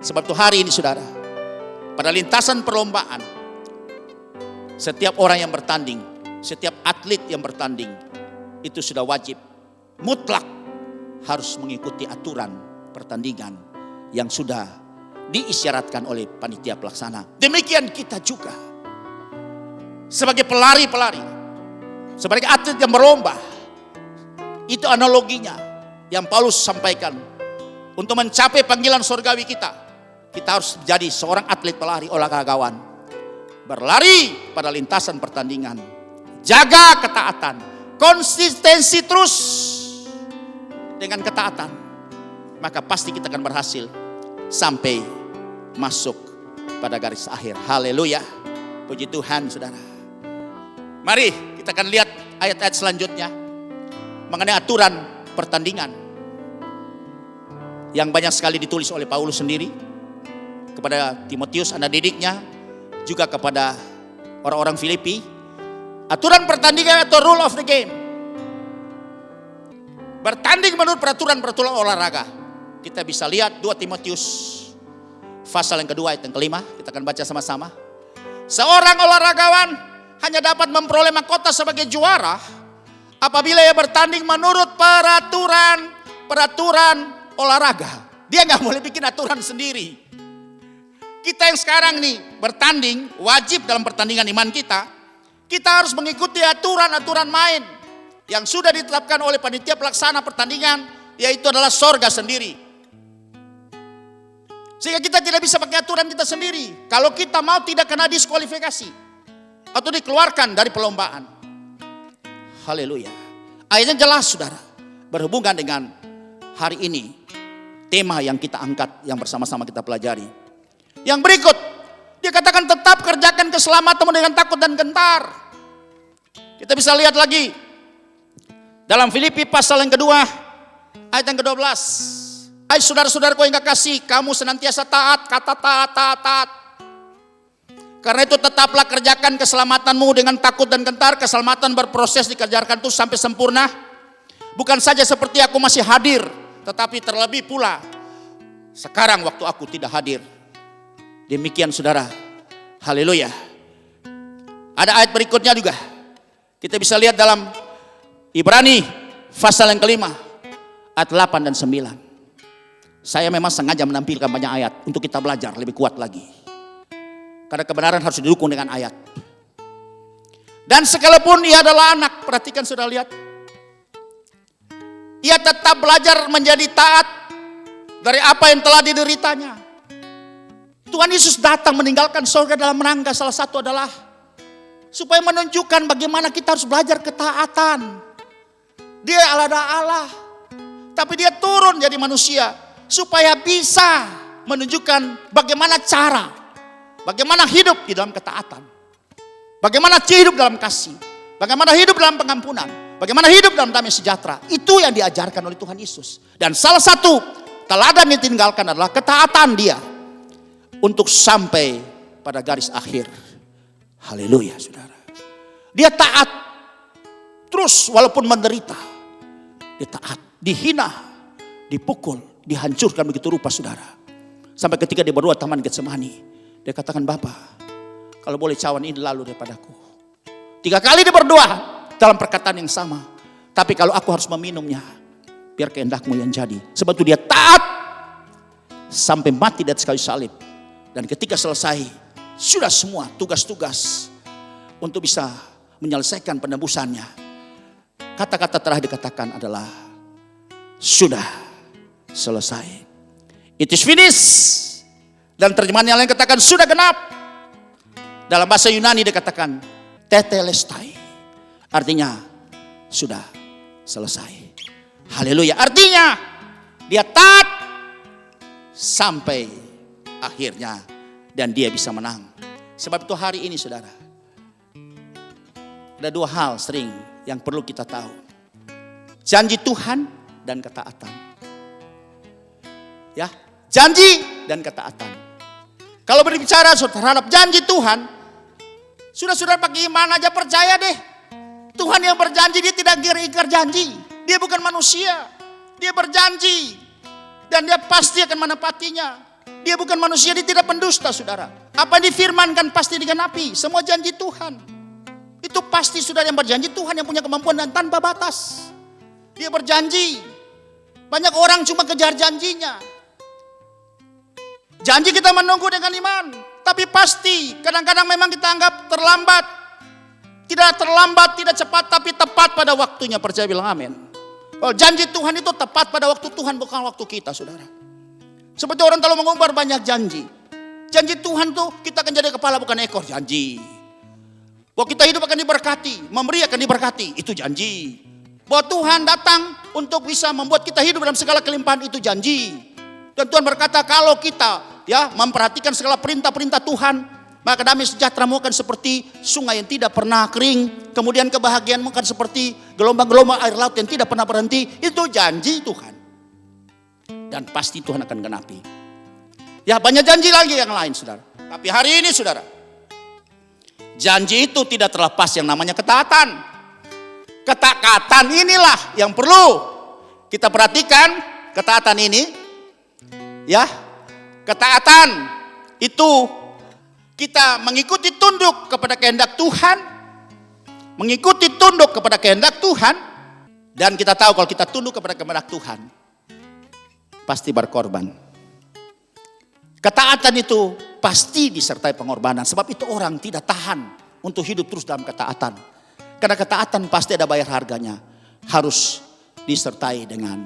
Sebab itu hari ini saudara, pada lintasan perlombaan, setiap orang yang bertanding, setiap atlet yang bertanding, itu sudah wajib, mutlak harus mengikuti aturan pertandingan yang sudah diisyaratkan oleh panitia pelaksana. Demikian kita juga. Sebagai pelari-pelari, sebagai atlet yang berlomba, itu analoginya yang Paulus sampaikan. Untuk mencapai panggilan surgawi kita harus menjadi seorang atlet pelari olahragawan. Berlari pada lintasan pertandingan. Jaga ketaatan. Konsistensi terus dengan ketaatan. Maka pasti kita akan berhasil sampai masuk pada garis akhir. Haleluya. Puji Tuhan saudara. Mari kita akan lihat ayat-ayat selanjutnya mengenai aturan pertandingan yang banyak sekali ditulis oleh Paulus sendiri kepada Timotius anak didiknya, juga kepada orang-orang Filipi. Aturan pertandingan atau rule of the game. Bertanding menurut peraturan-peraturan olahraga. Kita bisa lihat 2 Timotius pasal yang kedua ayat yang kelima. Kita akan baca sama-sama. Seorang olahragawan hanya dapat memperoleh mahkota sebagai juara apabila ia bertanding menurut peraturan olahraga. Dia nggak boleh bikin aturan sendiri. Kita yang sekarang nih bertanding, wajib dalam pertandingan iman kita harus mengikuti aturan-aturan main yang sudah ditetapkan oleh panitia pelaksana pertandingan, yaitu adalah sorga sendiri. Sehingga kita tidak bisa pakai aturan kita sendiri. Kalau kita mau tidak kena diskualifikasi atau dikeluarkan dari perlombaan. Haleluya. Ayatnya jelas saudara, berhubungan dengan hari ini. Tema yang kita angkat, yang bersama-sama kita pelajari. Yang berikut, dia katakan tetap kerjakan keselamatanmu dengan takut dan gentar. Kita bisa lihat lagi dalam Filipi pasal yang kedua, ayat yang ke-12. Hai saudara-saudaraku yang kekasih, kamu senantiasa taat, kata taat. Karena itu tetaplah kerjakan keselamatanmu dengan takut dan gentar. Keselamatan berproses dikerjakan itu sampai sempurna. Bukan saja seperti aku masih hadir, tetapi terlebih pula sekarang waktu aku tidak hadir. Demikian saudara. Haleluya. Ada ayat berikutnya juga. Kita bisa lihat dalam Ibrani pasal yang kelima ayat 8 dan 9. Saya memang sengaja menampilkan banyak ayat untuk kita belajar lebih kuat lagi. Karena kebenaran harus didukung dengan ayat. Dan sekalipun ia adalah anak, perhatikan sudah lihat. Ia tetap belajar menjadi taat dari apa yang telah dideritanya. Tuhan Yesus datang meninggalkan surga dalam rangka salah satu adalah supaya menunjukkan bagaimana kita harus belajar ketaatan. Dia Allah, tapi dia turun jadi manusia supaya bisa menunjukkan bagaimana cara, bagaimana hidup di dalam ketaatan, bagaimana hidup dalam kasih, bagaimana hidup dalam pengampunan, bagaimana hidup dalam damai sejahtera. Itu yang diajarkan oleh Tuhan Yesus. Dan salah satu teladan yang ditinggalkan adalah ketaatan dia untuk sampai pada garis akhir. Haleluya saudara. Dia taat terus walaupun menderita. Dia taat, dihina, dipukul, dihancurkan begitu rupa saudara. Sampai ketika dia berdoa taman Getsemani, dia katakan, Bapa, kalau boleh cawan ini lalu daripadaku. 3 kali dia berdoa dalam perkataan yang sama. Tapi kalau aku harus meminumnya, biar kehendakmu yang jadi. Sebab itu dia taat sampai mati di atas kayu salib. Dan ketika selesai, sudah semua tugas-tugas untuk bisa menyelesaikan penebusannya. Kata-kata terakhir dikatakan adalah, sudah selesai. It is finished. Dan terjemahan yang lain katakan, sudah genap. Dalam bahasa Yunani dikatakan, tetelestai. Artinya, sudah selesai. Haleluya. Artinya, dia taat sampai akhirnya dan dia bisa menang. Sebab itu hari ini saudara, ada dua hal sering yang perlu kita tahu. Janji Tuhan dan ketaatan. Ya, janji dan ketaatan. Kalau berbicara terhadap janji Tuhan, sudah pakai iman aja percaya deh. Tuhan yang berjanji, dia tidak ingkar janji. Dia bukan manusia. Dia berjanji dan dia pasti akan menepatinya. Dia bukan manusia, dia tidak pendusta saudara. Apa yang difirmankan pasti digenapi. Semua janji Tuhan itu pasti saudara yang berjanji. Tuhan yang punya kemampuan dan tanpa batas. Dia berjanji. Banyak orang cuma kejar janjinya. Janji kita menunggu dengan iman. Tapi pasti kadang-kadang memang kita anggap terlambat. Tidak terlambat, tidak cepat, tapi tepat pada waktunya. Percaya bilang amin. Kalau janji Tuhan itu tepat pada waktu Tuhan, bukan waktu kita saudara. Seperti orang kalau mengumbar banyak janji. Janji Tuhan tuh kita akan jadi kepala bukan ekor, janji. Bahwa kita hidup akan diberkati, memberi akan diberkati, itu janji. Bahwa Tuhan datang untuk bisa membuat kita hidup dalam segala kelimpahan, itu janji. Dan Tuhan berkata kalau kita memperhatikan segala perintah-perintah Tuhan, maka damai sejahtera-Mu akan seperti sungai yang tidak pernah kering. Kemudian kebahagiaan-Mu akan seperti gelombang-gelombang air laut yang tidak pernah berhenti. Itu janji Tuhan. Dan pasti Tuhan akan genapi. Ya, banyak janji lagi yang lain saudara. Tapi hari ini saudara, janji itu tidak terlepas yang namanya ketaatan. Ketaatan inilah yang perlu kita perhatikan. Ketaatan ini, ya, ketaatan itu kita mengikuti tunduk kepada kehendak Tuhan. Mengikuti tunduk kepada kehendak Tuhan. Dan kita tahu kalau kita tunduk kepada kehendak Tuhan, pasti berkorban. Ketaatan itu pasti disertai pengorbanan. Sebab itu orang tidak tahan untuk hidup terus dalam ketaatan. Karena ketaatan pasti ada bayar harganya. Harus disertai dengan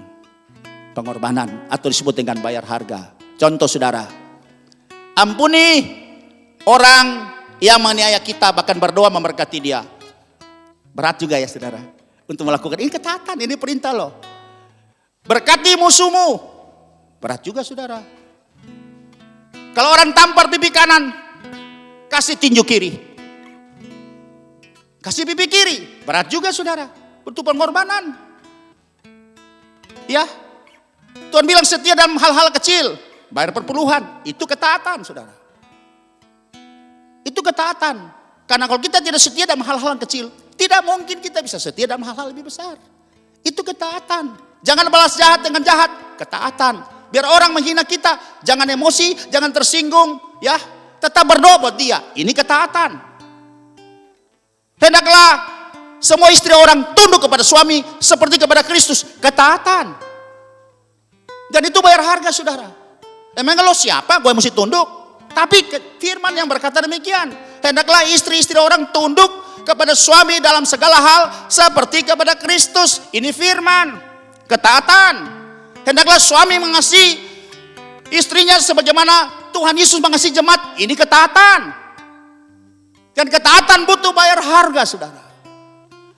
pengorbanan atau disebut dengan bayar harga. Contoh saudara, ampuni orang yang menganiaya kita, bahkan berdoa memberkati dia. Berat juga ya saudara untuk melakukan ini. Ketaatan, ini perintah loh. Berkati musuhmu, berat juga saudara. Kalau orang tampar pipi kanan, kasih tinju kiri. Kasih pipi kiri, berat juga saudara. Butuh pengorbanan. Ya, Tuhan bilang setia dalam hal-hal kecil, bayar perpuluhan. Itu ketaatan saudara. Itu ketaatan. Karena kalau kita tidak setia dalam hal-hal yang kecil, tidak mungkin kita bisa setia dalam hal-hal lebih besar. Itu ketaatan. Jangan balas jahat dengan jahat. Ketaatan. Biar orang menghina kita, jangan emosi, jangan tersinggung, ya. Tetap berdoa buat dia. Ini ketaatan. Hendaklah semua istri orang tunduk kepada suami seperti kepada Kristus. Ketaatan. Dan itu bayar harga saudara. Emang lo siapa? Gue mesti tunduk. Tapi firman yang berkata demikian. Hendaklah istri-istri orang tunduk kepada suami dalam segala hal seperti kepada Kristus. Ini firman. Ketaatan. Hendaklah suami mengasihi istrinya sebagaimana Tuhan Yesus mengasihi jemaat. Ini ketaatan. Dan ketaatan butuh bayar harga saudara.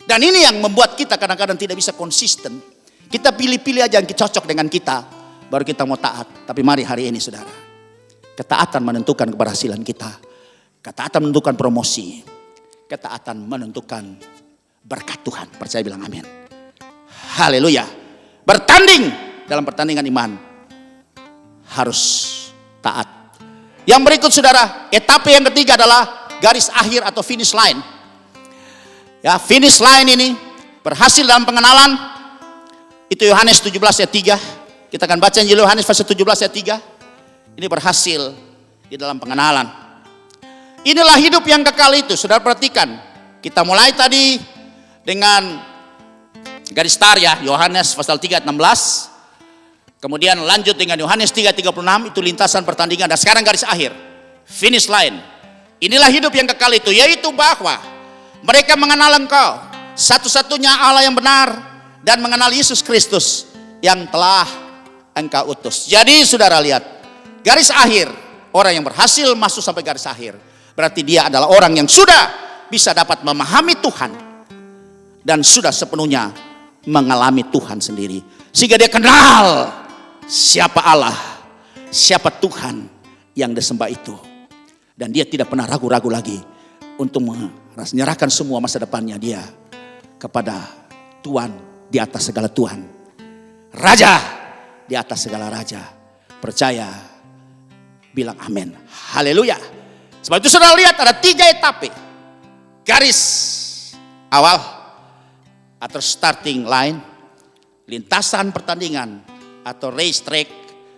Dan ini yang membuat kita kadang-kadang tidak bisa konsisten. Kita pilih-pilih aja yang cocok dengan kita, baru kita mau taat. Tapi mari hari ini saudara, ketaatan menentukan keberhasilan kita. Ketaatan menentukan promosi. Ketaatan menentukan berkat Tuhan. Percaya bilang amin. Haleluya. Bertanding dalam pertandingan iman harus taat. Yang berikut saudara, etapa yang ketiga adalah garis akhir atau finish line. Ya, finish line ini berhasil dalam pengenalan. Itu Yohanes 17 ayat 3. Kita akan baca Injil Yohanes pasal 17 ayat 3. Ini berhasil di dalam pengenalan. Inilah hidup yang kekal itu. Saudara perhatikan. Kita mulai tadi dengan garis star ya, Yohanes pasal 3 ayat 16. Kemudian lanjut dengan Yohanes 3:36, itu lintasan pertandingan. Dan sekarang garis akhir, finish line. Inilah hidup yang kekal itu, yaitu bahwa mereka mengenal Engkau, satu-satunya Allah yang benar, dan mengenal Yesus Kristus yang telah Engkau utus. Jadi saudara lihat, garis akhir, orang yang berhasil masuk sampai garis akhir, berarti dia adalah orang yang sudah bisa dapat memahami Tuhan dan sudah sepenuhnya mengalami Tuhan sendiri. Sehingga dia kenal siapa Allah siapa Tuhan yang disembah itu. Dan dia tidak pernah ragu-ragu lagi untuk menyerahkan semua masa depannya dia kepada Tuhan di atas segala Tuhan. Raja di atas segala raja. Percaya, bilang amin. Haleluya. Sebab itu saudara lihat ada 3 etape. Garis awal atau starting line, lintasan pertandingan atau race track,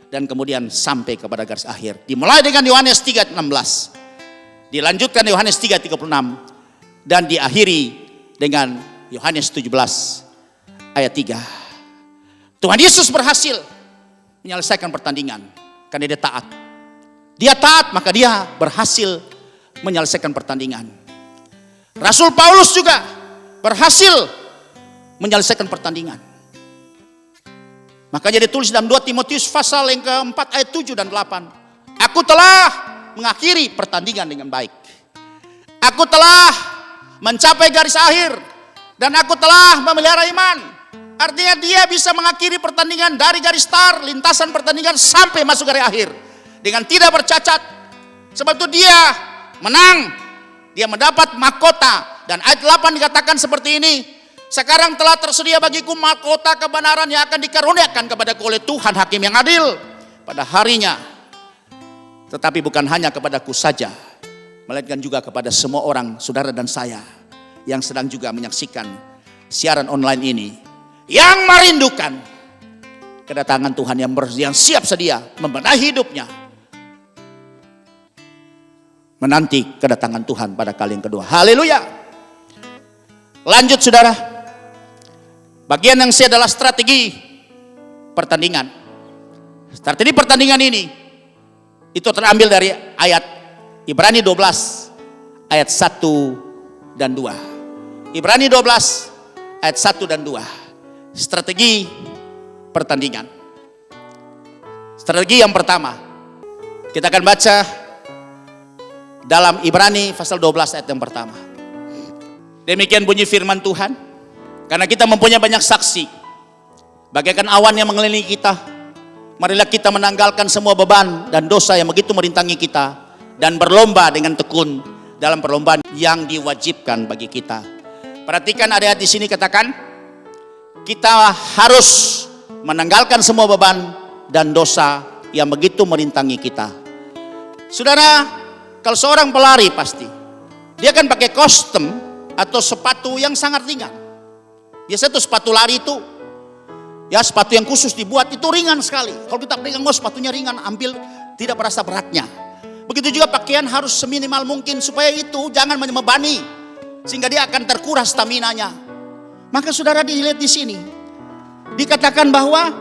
dan kemudian sampai kepada garis akhir. Dimulai dengan Yohanes 3:16, dilanjutkan Yohanes 3:36, dan diakhiri dengan Yohanes 17 ayat 3. Tuhan Yesus berhasil menyelesaikan pertandingan karena dia taat. Dia taat, maka dia berhasil menyelesaikan pertandingan. Rasul Paulus juga berhasil menyelesaikan pertandingan. Makanya ditulis dalam 2 Timotius pasal yang keempat ayat 7 dan 8. Aku telah mengakhiri pertandingan dengan baik. Aku telah mencapai garis akhir. Dan aku telah memelihara iman. Artinya dia bisa mengakhiri pertandingan dari garis start, lintasan pertandingan sampai masuk garis akhir. Dengan tidak bercacat. Sebab itu dia menang. Dia mendapat mahkota. Dan ayat 8 dikatakan seperti ini. Sekarang telah tersedia bagiku mahkota kebenaran yang akan dikaruniakan kepadaku oleh Tuhan Hakim yang adil pada harinya. Tetapi bukan hanya kepadaku saja, melainkan juga kepada semua orang, saudara dan saya, yang sedang juga menyaksikan siaran online ini, yang merindukan kedatangan Tuhan, yang siap sedia membenahi hidupnya, menanti kedatangan Tuhan pada kali yang kedua. Haleluya. Lanjut saudara. Bagian yang C adalah strategi pertandingan. Strategi pertandingan ini itu terambil dari ayat Ibrani 12 ayat 1 dan 2. Ibrani 12 ayat 1 dan 2. Strategi pertandingan. Strategi yang pertama, kita akan baca dalam Ibrani pasal 12 ayat yang pertama. Demikian bunyi firman Tuhan. Karena kita mempunyai banyak saksi, bagaikan awan yang mengelilingi kita, marilah kita menanggalkan semua beban dan dosa yang begitu merintangi kita, dan berlomba dengan tekun dalam perlombaan yang diwajibkan bagi kita. Perhatikan ayat di sini katakan, kita harus menanggalkan semua beban dan dosa yang begitu merintangi kita. Saudara, kalau seorang pelari pasti dia akan pakai kostum atau sepatu yang sangat ringan. Biasanya tuh sepatu lari itu, ya sepatu yang khusus dibuat itu ringan sekali. Kalau kita pegang sepatunya ringan, ambil tidak merasa beratnya. Begitu juga pakaian harus seminimal mungkin supaya itu jangan membebani, sehingga dia akan terkuras staminanya. Maka saudara dilihat di sini, dikatakan bahwa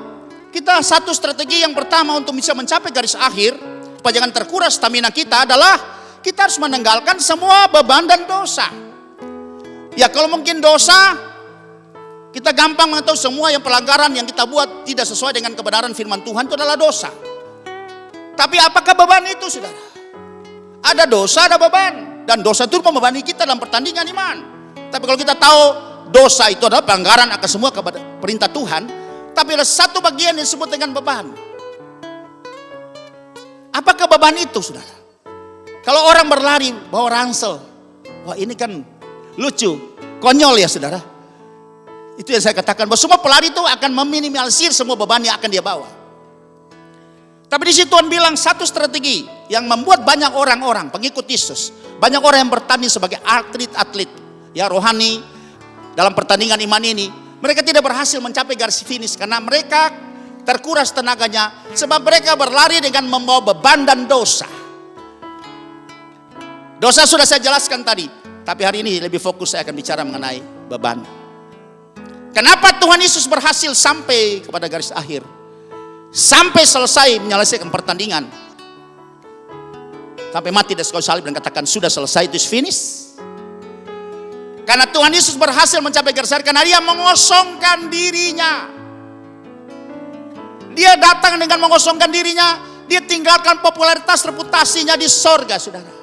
kita satu strategi yang pertama untuk bisa mencapai garis akhir, supaya jangan terkuras stamina kita adalah kita harus menanggalkan semua beban dan dosa. Ya kalau mungkin dosa, kita gampang mengetahui semua yang pelanggaran yang kita buat tidak sesuai dengan kebenaran firman Tuhan itu adalah dosa. Tapi apakah beban itu saudara? Ada dosa, ada beban. Dan dosa itu membebani kita dalam pertandingan iman. Tapi kalau kita tahu dosa itu adalah pelanggaran akan semua kepada perintah Tuhan. Tapi ada satu bagian yang disebut dengan beban. Apakah beban itu saudara? Kalau orang berlari bawa ransel. Wah ini kan lucu, konyol ya saudara. Itu yang saya katakan bahwa semua pelari itu akan meminimalisir semua beban yang akan dia bawa. Tapi di situ Tuhan bilang satu strategi yang membuat banyak orang-orang pengikut Yesus, banyak orang yang bertanding sebagai atlet-atlet ya rohani dalam pertandingan iman ini, mereka tidak berhasil mencapai garis finish karena mereka terkuras tenaganya sebab mereka berlari dengan membawa beban dan dosa. Dosa sudah saya jelaskan tadi, tapi hari ini lebih fokus saya akan bicara mengenai beban. Kenapa Tuhan Yesus berhasil sampai kepada garis akhir? Sampai selesai menyelesaikan pertandingan. Sampai mati di kayu salib dan katakan sudah selesai, itu finish. Karena Tuhan Yesus berhasil mencapai garis akhir karena dia mengosongkan dirinya. Dia datang dengan mengosongkan dirinya, dia tinggalkan popularitas reputasinya di sorga, saudara.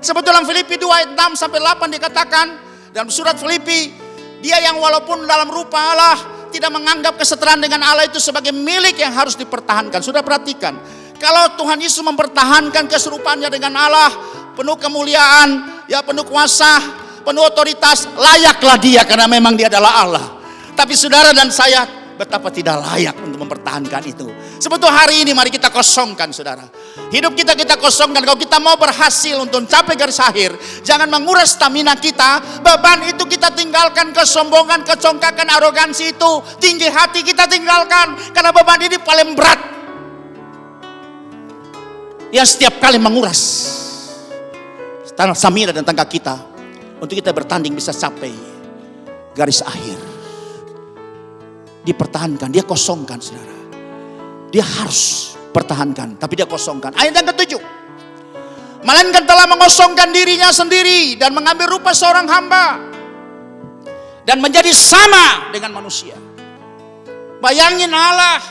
Sebetulnya Filipi 2 ayat 6 sampai 8 dikatakan dalam surat Filipi, dia yang walaupun dalam rupa Allah tidak menganggap kesetaraan dengan Allah itu sebagai milik yang harus dipertahankan. Sudah perhatikan, Kalau Tuhan Yesus mempertahankan keserupaannya dengan Allah, penuh kemuliaan, ya penuh kuasa, penuh otoritas, layaklah dia karena memang dia adalah Allah. Tapi saudara dan saya betapa tidak layak untuk mempertahankan itu. Sebetulnya hari ini mari kita kosongkan saudara. Hidup kita kosongkan. Kalau kita mau berhasil untuk mencapai garis akhir, jangan menguras stamina kita. Beban itu kita tinggalkan, kesombongan, kecongkakan, arogansi itu, tinggi hati kita tinggalkan. Karena beban ini paling berat, yang setiap kali menguras stamina dan tenaga kita untuk kita bertanding bisa sampai garis akhir. Dipertahankan, dia kosongkan saudara. Dia harus pertahankan, tapi dia kosongkan. Ayat yang ke-7. Melainkan telah mengosongkan dirinya sendiri dan mengambil rupa seorang hamba dan menjadi sama dengan manusia. Bayangin Allah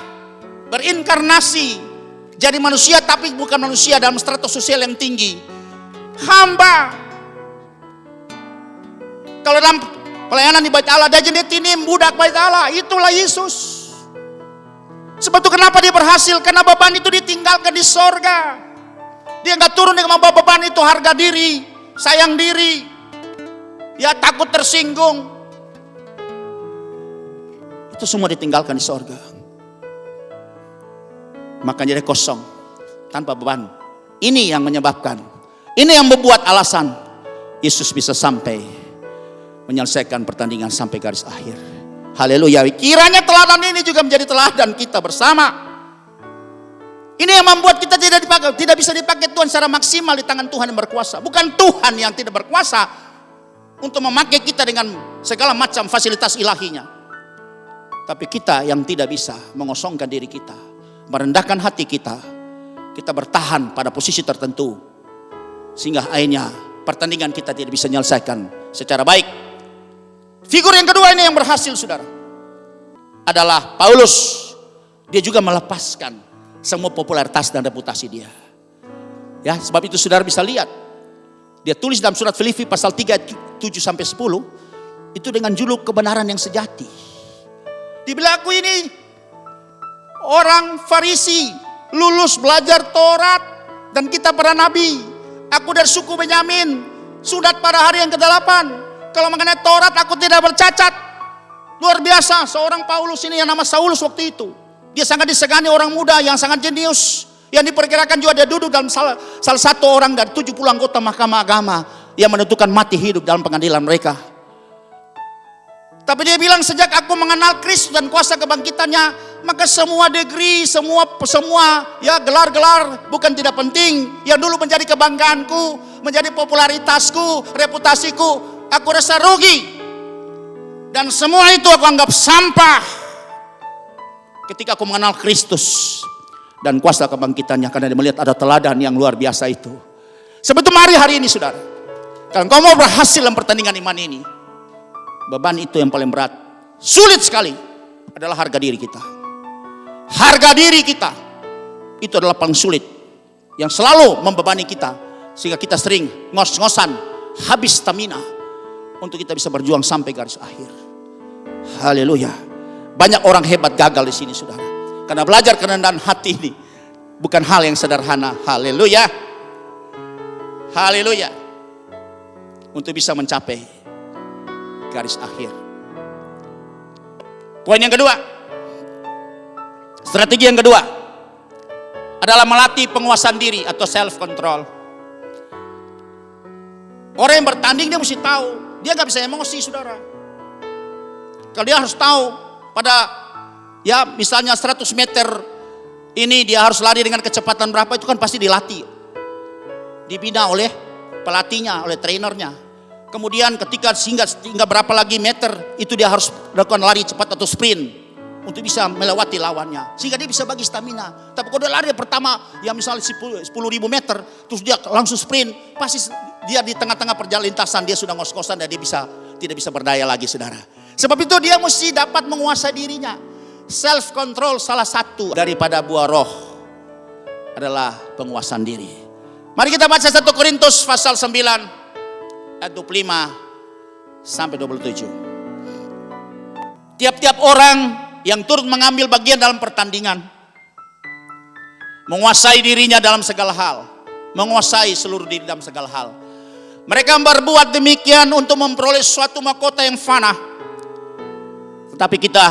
berinkarnasi jadi manusia, tapi bukan manusia dalam strata sosial yang tinggi. Hamba. Kalau dalam pelayanan di Bait Allah, dia jadi tinim budak Bait Allah. Itulah Yesus. Sebab itu kenapa dia berhasil? Karena beban itu ditinggalkan di sorga. Dia nggak turun dengan membawa beban itu, harga diri, sayang diri, ya takut tersinggung. Itu semua ditinggalkan di sorga. Makanya dia kosong, tanpa beban. Ini yang menyebabkan, ini yang membuat alasan Yesus bisa sampai menyelesaikan pertandingan sampai garis akhir. Haleluya. Kiranya teladan ini juga menjadi teladan kita bersama. Ini yang membuat kita tidak bisa dipakai Tuhan secara maksimal di tangan Tuhan yang berkuasa. Bukan Tuhan yang tidak berkuasa untuk memakai kita dengan segala macam fasilitas ilahinya. Tapi kita yang tidak bisa mengosongkan diri kita, merendahkan hati kita, kita bertahan pada posisi tertentu, sehingga akhirnya pertandingan kita tidak bisa menyelesaikan secara baik. Figur yang kedua ini yang berhasil saudara, adalah Paulus. Dia juga melepaskan semua popularitas dan reputasi dia. Ya, sebab itu saudara bisa lihat, dia tulis dalam surat Filipi pasal 3 7-10 itu dengan judul kebenaran yang sejati. Dibilang aku ini orang Farisi, lulus belajar Taurat dan kitab para nabi. Aku dari suku Benyamin, sunat pada hari yang ke-8. Kalau mengenai Taurat aku tidak bercacat. Luar biasa seorang Paulus ini yang nama Saulus waktu itu. Dia sangat disegani orang muda yang sangat jenius. Yang diperkirakan juga dia duduk dalam salah satu orang dari 70 anggota mahkamah agama yang menentukan mati hidup dalam pengadilan mereka. Tapi dia bilang, sejak aku mengenal Kristus dan kuasa kebangkitannya, maka semua degree, semua ya gelar-gelar bukan tidak penting. Yang dulu menjadi kebanggaanku, menjadi popularitasku, reputasiku, aku rasa rugi. Dan semua itu aku anggap sampah ketika aku mengenal Kristus dan kuasa kebangkitannya, karena dia melihat ada teladan yang luar biasa itu. Sebetulnya hari ini saudara, kalau kau mau berhasil dalam pertandingan iman ini, beban itu yang paling berat, sulit sekali, adalah harga diri kita. Harga diri kita itu adalah paling sulit, yang selalu membebani kita, sehingga kita sering ngos-ngosan, habis stamina untuk kita bisa berjuang sampai garis akhir. Haleluya. Banyak orang hebat gagal di sini saudara, karena belajar kerendahan hati ini bukan hal yang sederhana. Haleluya. Haleluya. Untuk bisa mencapai garis akhir. Poin yang kedua, strategi yang kedua adalah melatih penguasaan diri atau self control. Orang yang bertanding dia mesti tahu, dia gak bisa emosi saudara. Kalau dia harus tahu pada ya misalnya 100 meter ini dia harus lari dengan kecepatan berapa, itu kan pasti dilatih, dibina oleh pelatihnya, oleh trainernya. Kemudian ketika hingga berapa lagi meter itu dia harus melakukan lari cepat atau sprint untuk bisa melewati lawannya, sehingga dia bisa bagi stamina. Tapi kalau dia lari pertama yang misalnya 10.000 meter terus dia langsung sprint, pasti dia di tengah-tengah perjalanan lintasan dia sudah ngos-ngosan dan dia tidak bisa berdaya lagi saudara. Sebab itu dia mesti dapat menguasai dirinya. Self control salah satu daripada buah roh adalah penguasaan diri. Mari kita baca 1 Korintus pasal 9 ayat 25 sampai 27. Tiap-tiap orang yang turut mengambil bagian dalam pertandingan menguasai dirinya dalam segala hal, menguasai seluruh diri dalam segala hal. Mereka berbuat demikian untuk memperoleh suatu mahkota yang fana. Tetapi kita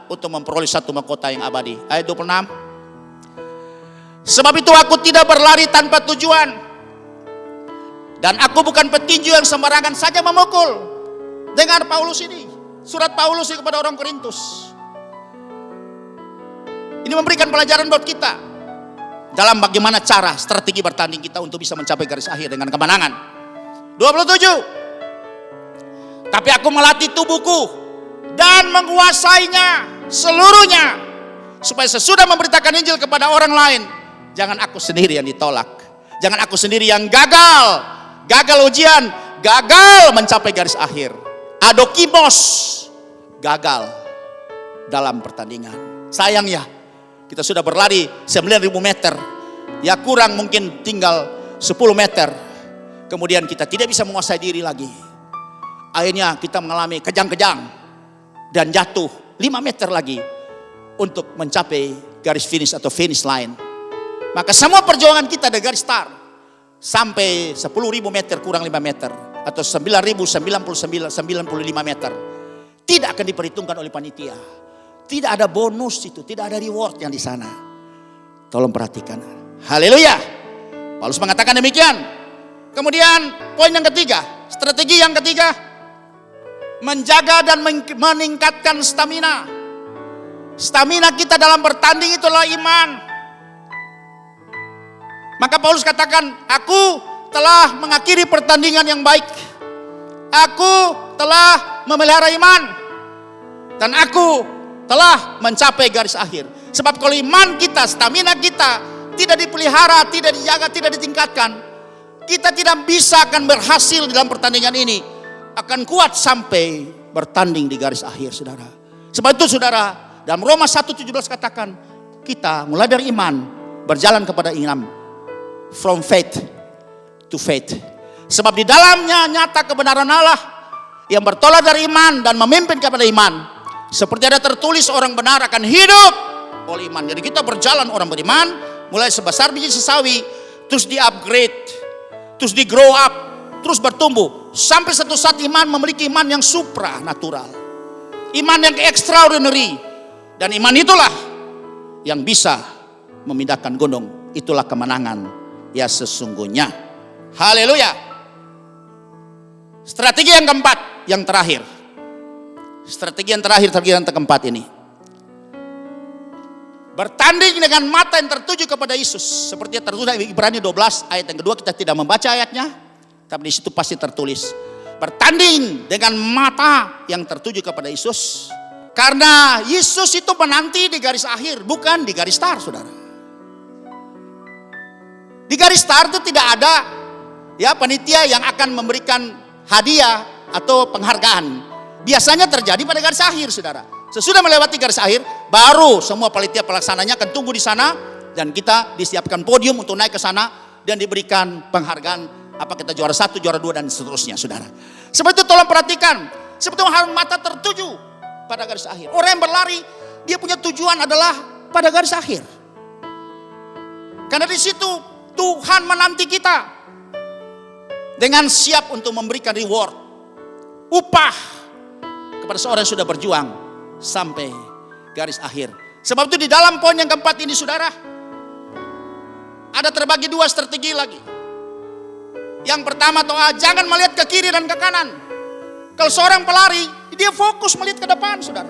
untuk memperoleh satu mahkota yang abadi. Ayat 26. Sebab itu aku tidak berlari tanpa tujuan, dan aku bukan petinju yang sembarangan saja memukul. Dengar Paulus ini, surat Paulus kepada orang Korintus. Ini memberikan pelajaran buat kita dalam bagaimana cara strategi bertanding kita untuk bisa mencapai garis akhir dengan kemenangan. 27. Tapi aku melatih tubuhku dan menguasainya seluruhnya, supaya sesudah memberitakan Injil kepada orang lain, jangan aku sendiri yang ditolak, jangan aku sendiri yang gagal ujian, gagal mencapai garis akhir. Adokimos, gagal dalam pertandingan. Sayangnya kita sudah berlari 9.000 meter, ya kurang mungkin tinggal 10 meter. Kemudian kita tidak bisa menguasai diri lagi. Akhirnya kita mengalami kejang-kejang dan jatuh 5 meter lagi untuk mencapai garis finish atau finish line. Maka semua perjuangan kita dari garis start sampai 10.000 meter kurang 5 meter atau 9.095 meter tidak akan diperhitungkan oleh panitia. Tidak ada bonus itu, tidak ada reward yang di sana. Tolong perhatikan. Haleluya. Paulus mengatakan demikian. Kemudian poin yang ketiga, strategi yang ketiga, menjaga dan meningkatkan stamina. Stamina kita dalam bertanding itulah iman. Maka Paulus katakan, aku telah mengakhiri pertandingan yang baik. Aku telah memelihara iman. Dan aku telah mencapai garis akhir. Sebab kalau iman kita, stamina kita tidak dipelihara, tidak dijaga, tidak ditingkatkan, kita tidak bisa akan berhasil dalam pertandingan ini. Akan kuat sampai bertanding di garis akhir, saudara. Sebab itu saudara, dalam Roma 1:17 katakan, kita mulai dari iman, berjalan kepada iman. From faith to faith. Sebab di dalamnya nyata kebenaran Allah yang bertolak dari iman dan memimpin kepada iman. Seperti ada tertulis, orang benar akan hidup oleh iman. Jadi kita berjalan orang beriman, mulai sebesar biji sesawi, terus di-upgrade, terus di-grow up, terus bertumbuh. Sampai satu saat iman memiliki iman yang supranatural. Iman yang extraordinary. Dan iman itulah yang bisa memindahkan gunung. Itulah kemenangan ya sesungguhnya. Haleluya. Strategi yang keempat, yang terakhir. Strategi yang terakhir, strategi yang keempat ini. Bertanding dengan mata yang tertuju kepada Yesus. Seperti yang tertulis di Ibrani 12 ayat yang kedua, kita tidak membaca ayatnya, tapi di situ pasti tertulis. Bertanding dengan mata yang tertuju kepada Yesus. Karena Yesus itu menanti di garis akhir, bukan di garis start, saudara. Di garis start itu tidak ada ya panitia yang akan memberikan hadiah atau penghargaan. Biasanya terjadi pada garis akhir, saudara. Sesudah melewati garis akhir, baru semua panitia pelaksananya akan tunggu di sana dan kita disiapkan podium untuk naik ke sana dan diberikan penghargaan. Apa kita juara 1, juara 2 dan seterusnya, saudara. Sebab itu tolong perhatikan, sebetulnya harus mata tertuju pada garis akhir. Orang yang berlari, dia punya tujuan adalah pada garis akhir. Karena di situ Tuhan menanti kita dengan siap untuk memberikan reward, upah kepada seorang yang sudah berjuang sampai garis akhir. Sebab itu di dalam poin yang keempat ini, saudara, ada terbagi dua strategi lagi. Yang pertama, jangan melihat ke kiri dan ke kanan. Kalau seorang pelari, dia fokus melihat ke depan, saudara.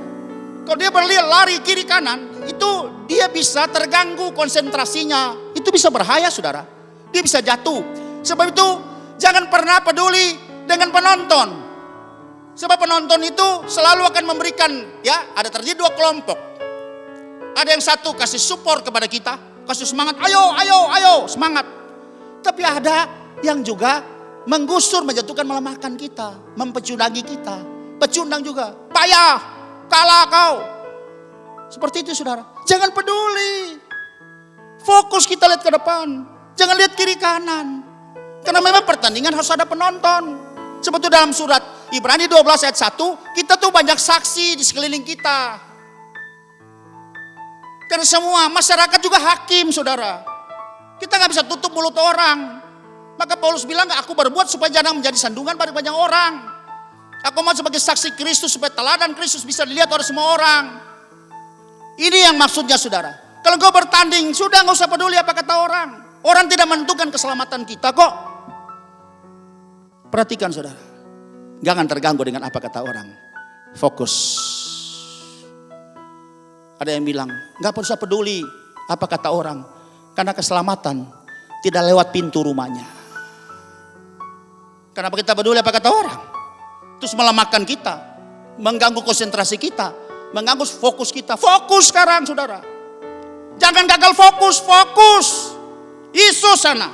Kalau dia berlari kiri kanan, itu dia bisa terganggu konsentrasinya. Itu bisa berbahaya, saudara. Dia bisa jatuh. Sebab itu jangan pernah peduli dengan penonton. Sebab penonton itu selalu akan memberikan, ya, ada terjadi dua kelompok. Ada yang satu kasih support kepada kita, kasih semangat, ayo, semangat. Tapi ada yang juga menggusur, menjatuhkan, melemahkan kita, mempecundangi kita. Pecundang juga, payah, kalah kau. Seperti itu, saudara. Jangan peduli. Fokus kita lihat ke depan. Jangan lihat kiri kanan. Karena memang pertandingan harus ada penonton. Sebab itu dalam surat Ibrani 12 ayat 1, kita tuh banyak saksi di sekeliling kita. Karena semua masyarakat juga hakim, saudara. Kita nggak bisa tutup mulut orang. Maka Paulus bilang, aku berbuat supaya jangan menjadi sandungan bagi banyak orang. Aku mau sebagai saksi Kristus supaya teladan Kristus bisa dilihat oleh semua orang. Ini yang maksudnya saudara. Kalau kau bertanding, sudah nggak usah peduli apa kata orang. Orang tidak menentukan keselamatan kita kok. Perhatikan saudara. Jangan terganggu dengan apa kata orang. Fokus. Ada yang bilang, nggak usah peduli apa kata orang. Karena keselamatan tidak lewat pintu rumahnya. Kenapa kita peduli apa kata orang? Terus melemahkan kita, mengganggu konsentrasi kita, mengganggu fokus kita. Fokus sekarang saudara. Jangan gagal fokus. Yesus sana.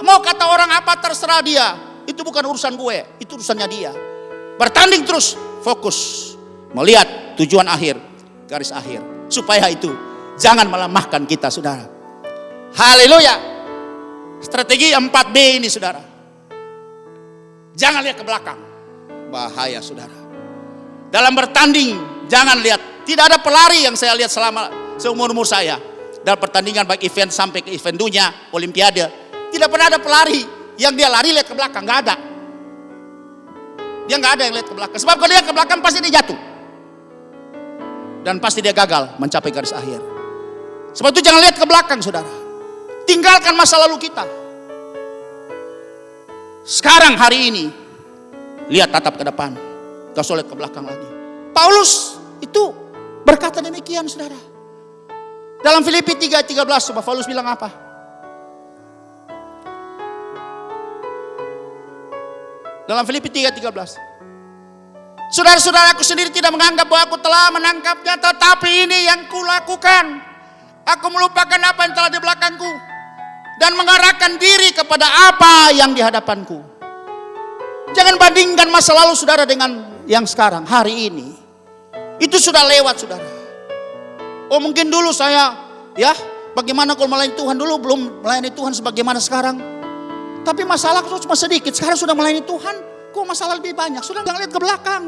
Mau kata orang apa terserah dia. Itu bukan urusan gue, itu urusannya dia. Bertanding terus, fokus. Melihat tujuan akhir, garis akhir. Supaya itu jangan melemahkan kita saudara. Haleluya. Strategi 4B ini saudara. Jangan lihat ke belakang. Bahaya saudara. Dalam bertanding jangan lihat. Tidak ada pelari yang saya lihat selama seumur-umur saya. Dalam pertandingan baik event sampai ke event dunia, olimpiade. Tidak pernah ada pelari yang dia lari lihat ke belakang. Gak ada. Dia gak ada yang lihat ke belakang. Sebab kalau dia ke belakang pasti dia jatuh. Dan pasti dia gagal mencapai garis akhir. Sebab itu jangan lihat ke belakang saudara. Tinggalkan masa lalu kita. Sekarang hari ini lihat tatap ke depan. Gak usah lihat ke belakang lagi. Paulus itu berkata demikian saudara. Dalam Filipi 3:13 coba Paulus bilang apa? Dalam Filipi 3:13. Saudara-saudara, aku sendiri tidak menganggap bahwa aku telah menangkapnya, tetapi ini yang kulakukan. Aku melupakan apa yang telah di belakangku dan mengarahkan diri kepada apa yang di hadapanku. Jangan bandingkan masa lalu saudara dengan yang sekarang, hari ini. Itu sudah lewat saudara. Oh mungkin dulu saya, bagaimana kalau melayani Tuhan, dulu belum melayani Tuhan sebagaimana sekarang. Tapi masalah cuma sedikit, sekarang sudah melayani Tuhan, kok masalah lebih banyak. Sudah jangan lihat ke belakang,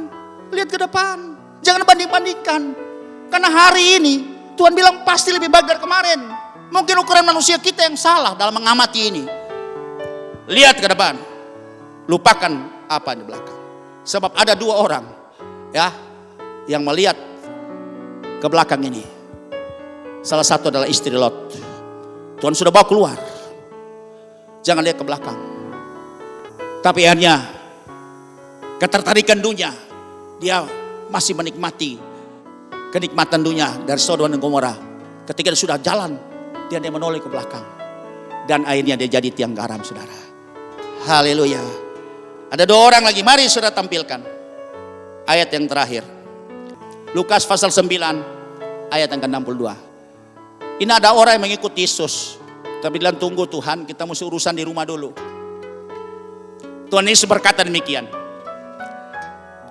lihat ke depan. Jangan banding-bandingkan. Karena hari ini Tuhan bilang pasti lebih baik dari kemarin. Mungkin ukuran manusia kita yang salah dalam mengamati ini. Lihat ke depan. Lupakan apa di belakang. Sebab ada dua orang yang melihat ke belakang ini. Salah satu adalah istri Lot. Tuhan sudah bawa keluar. Jangan lihat ke belakang. Tapi akhirnya ketertarikan dunia. Dia masih menikmati kenikmatan dunia dari Sodom dan Gomora. Ketika dia sudah jalan, dia menoleh ke belakang. Dan akhirnya dia jadi tiang garam saudara. Haleluya. Ada dua orang lagi, mari saudara tampilkan. Ayat yang terakhir. Lukas pasal 9 ayat yang ke-62. Ini ada orang yang mengikuti Yesus. Tapi bilang tunggu Tuhan, kita mesti urusan di rumah dulu. Tuhan Yesus berkata demikian.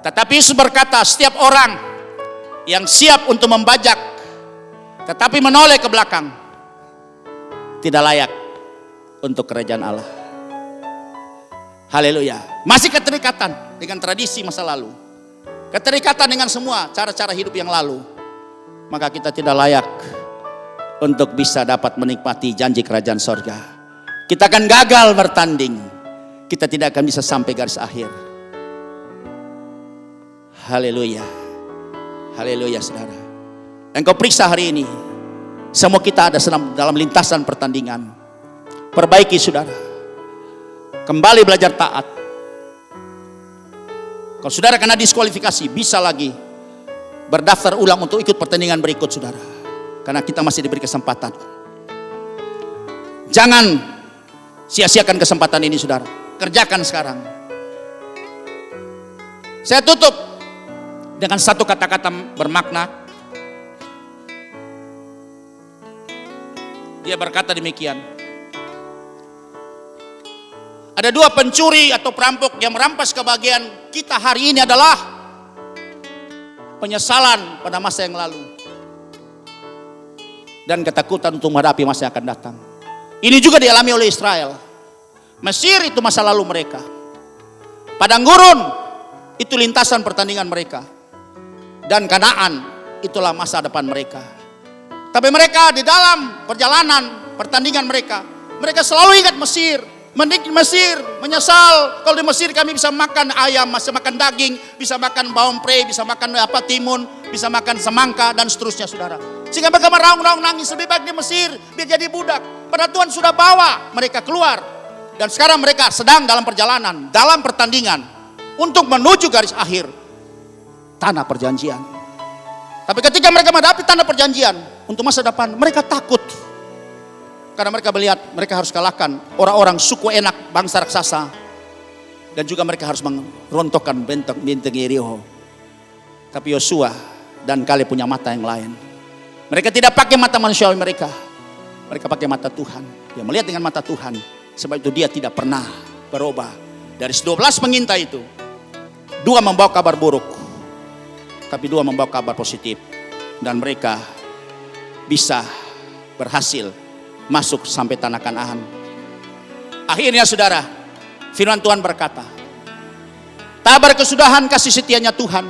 Tetapi Yesus berkata, setiap orang yang siap untuk membajak tetapi menoleh ke belakang tidak layak untuk kerajaan Allah. Haleluya. Masih keterikatan dengan tradisi masa lalu. Keterikatan dengan semua cara-cara hidup yang lalu. Maka kita tidak layak untuk bisa dapat menikmati janji kerajaan sorga. Kita akan gagal bertanding. Kita tidak akan bisa sampai garis akhir. Haleluya. Haleluya saudara. Engkau periksa hari ini. Semua kita ada dalam lintasan pertandingan. Perbaiki saudara. Kembali belajar taat. Kalau saudara kena diskualifikasi, bisa lagi berdaftar ulang untuk ikut pertandingan berikut saudara. Karena kita masih diberi kesempatan. Jangan sia-siakan kesempatan ini saudara. Kerjakan sekarang. Saya tutup dengan satu kata-kata bermakna. Dia berkata demikian. Ada dua pencuri atau perampok yang merampas kebahagiaan kita hari ini adalah penyesalan pada masa yang lalu. Dan ketakutan untuk menghadapi masa yang akan datang. Ini juga dialami oleh Israel. Mesir itu masa lalu mereka. Padang gurun itu lintasan pertandingan mereka. Dan Kanaan itulah masa depan mereka. Tapi mereka di dalam perjalanan pertandingan mereka Mereka selalu ingat Mesir, menikmati Mesir, menyesal. Kalau di Mesir kami bisa makan ayam, bisa makan daging, bisa makan bawang pre, bisa makan timun, bisa makan semangka dan seterusnya, saudara. Sehingga mereka meraung-raung nangis, lebih baik di Mesir, biar jadi budak. Padahal Tuhan sudah bawa mereka keluar. Dan sekarang mereka sedang dalam perjalanan, dalam pertandingan untuk menuju garis akhir tanah perjanjian. Tapi ketika mereka menghadapi tanah perjanjian untuk masa depan, mereka takut. Karena mereka melihat mereka harus kalahkan orang-orang suku Enak, bangsa raksasa. Dan juga mereka harus merontokkan benteng Yeriko. Tapi Yosua dan Kaleb punya mata yang lain. Mereka tidak pakai mata manusiawi mereka. Mereka pakai mata Tuhan. Dia melihat dengan mata Tuhan. Sebab itu dia tidak pernah berubah. Dari 12 pengintai itu, 2 membawa kabar buruk. Tapi 2 membawa kabar positif. Dan mereka bisa berhasil masuk sampai tanah Kanaan. Akhirnya saudara, firman Tuhan berkata, tak berkesudahan kasih setianya Tuhan,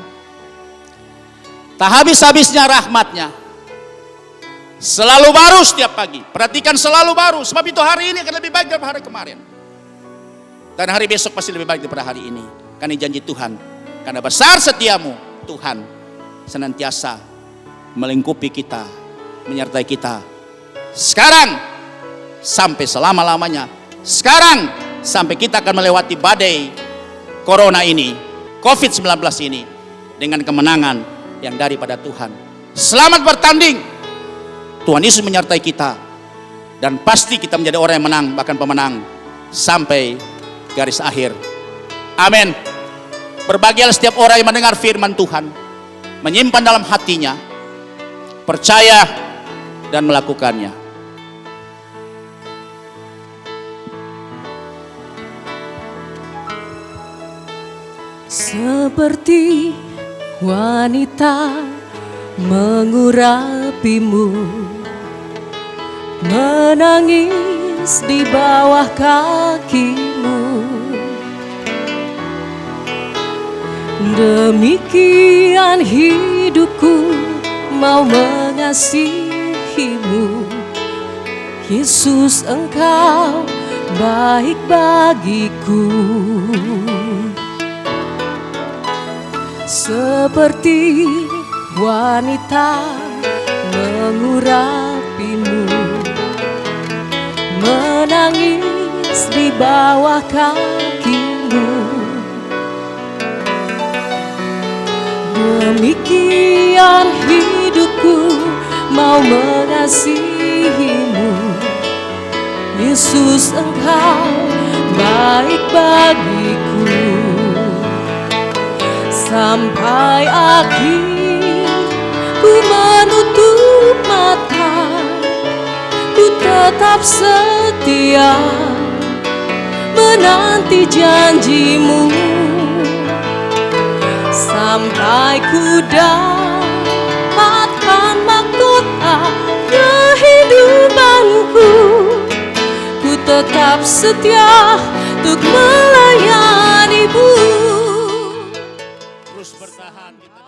tak habis-habisnya rahmatnya, selalu baru setiap pagi. Perhatikan, selalu baru. Sebab itu hari ini akan lebih baik daripada hari kemarin. Dan hari besok pasti lebih baik daripada hari ini. Karena janji Tuhan, karena besar setiamu, Tuhan senantiasa melingkupi kita, menyertai kita. Sekarang sampai selama-lamanya. Sekarang sampai kita akan melewati badai corona ini, COVID-19 ini, dengan kemenangan yang daripada Tuhan. Selamat bertanding. Tuhan Yesus menyertai kita. Dan pasti kita menjadi orang yang menang, bahkan pemenang sampai garis akhir. Amin. Berbahagialah setiap orang yang mendengar firman Tuhan, menyimpan dalam hatinya, percaya dan melakukannya. Seperti wanita mengurapimu, menangis di bawah kakimu. Demikian hidupku mau mengasihimu. Yesus, Engkau baik bagiku. Seperti wanita mengurapimu, menangis di bawah kakimu. Demikian hidupku mau mengasihimu. Yesus, Engkau baik bagiku. Sampai akhir ku menutup mata, ku tetap setia menanti janjimu. Sampai ku dapatkan mahkota kehidupanku, ku tetap setia untuk melayanimu. Terus bertahan kita.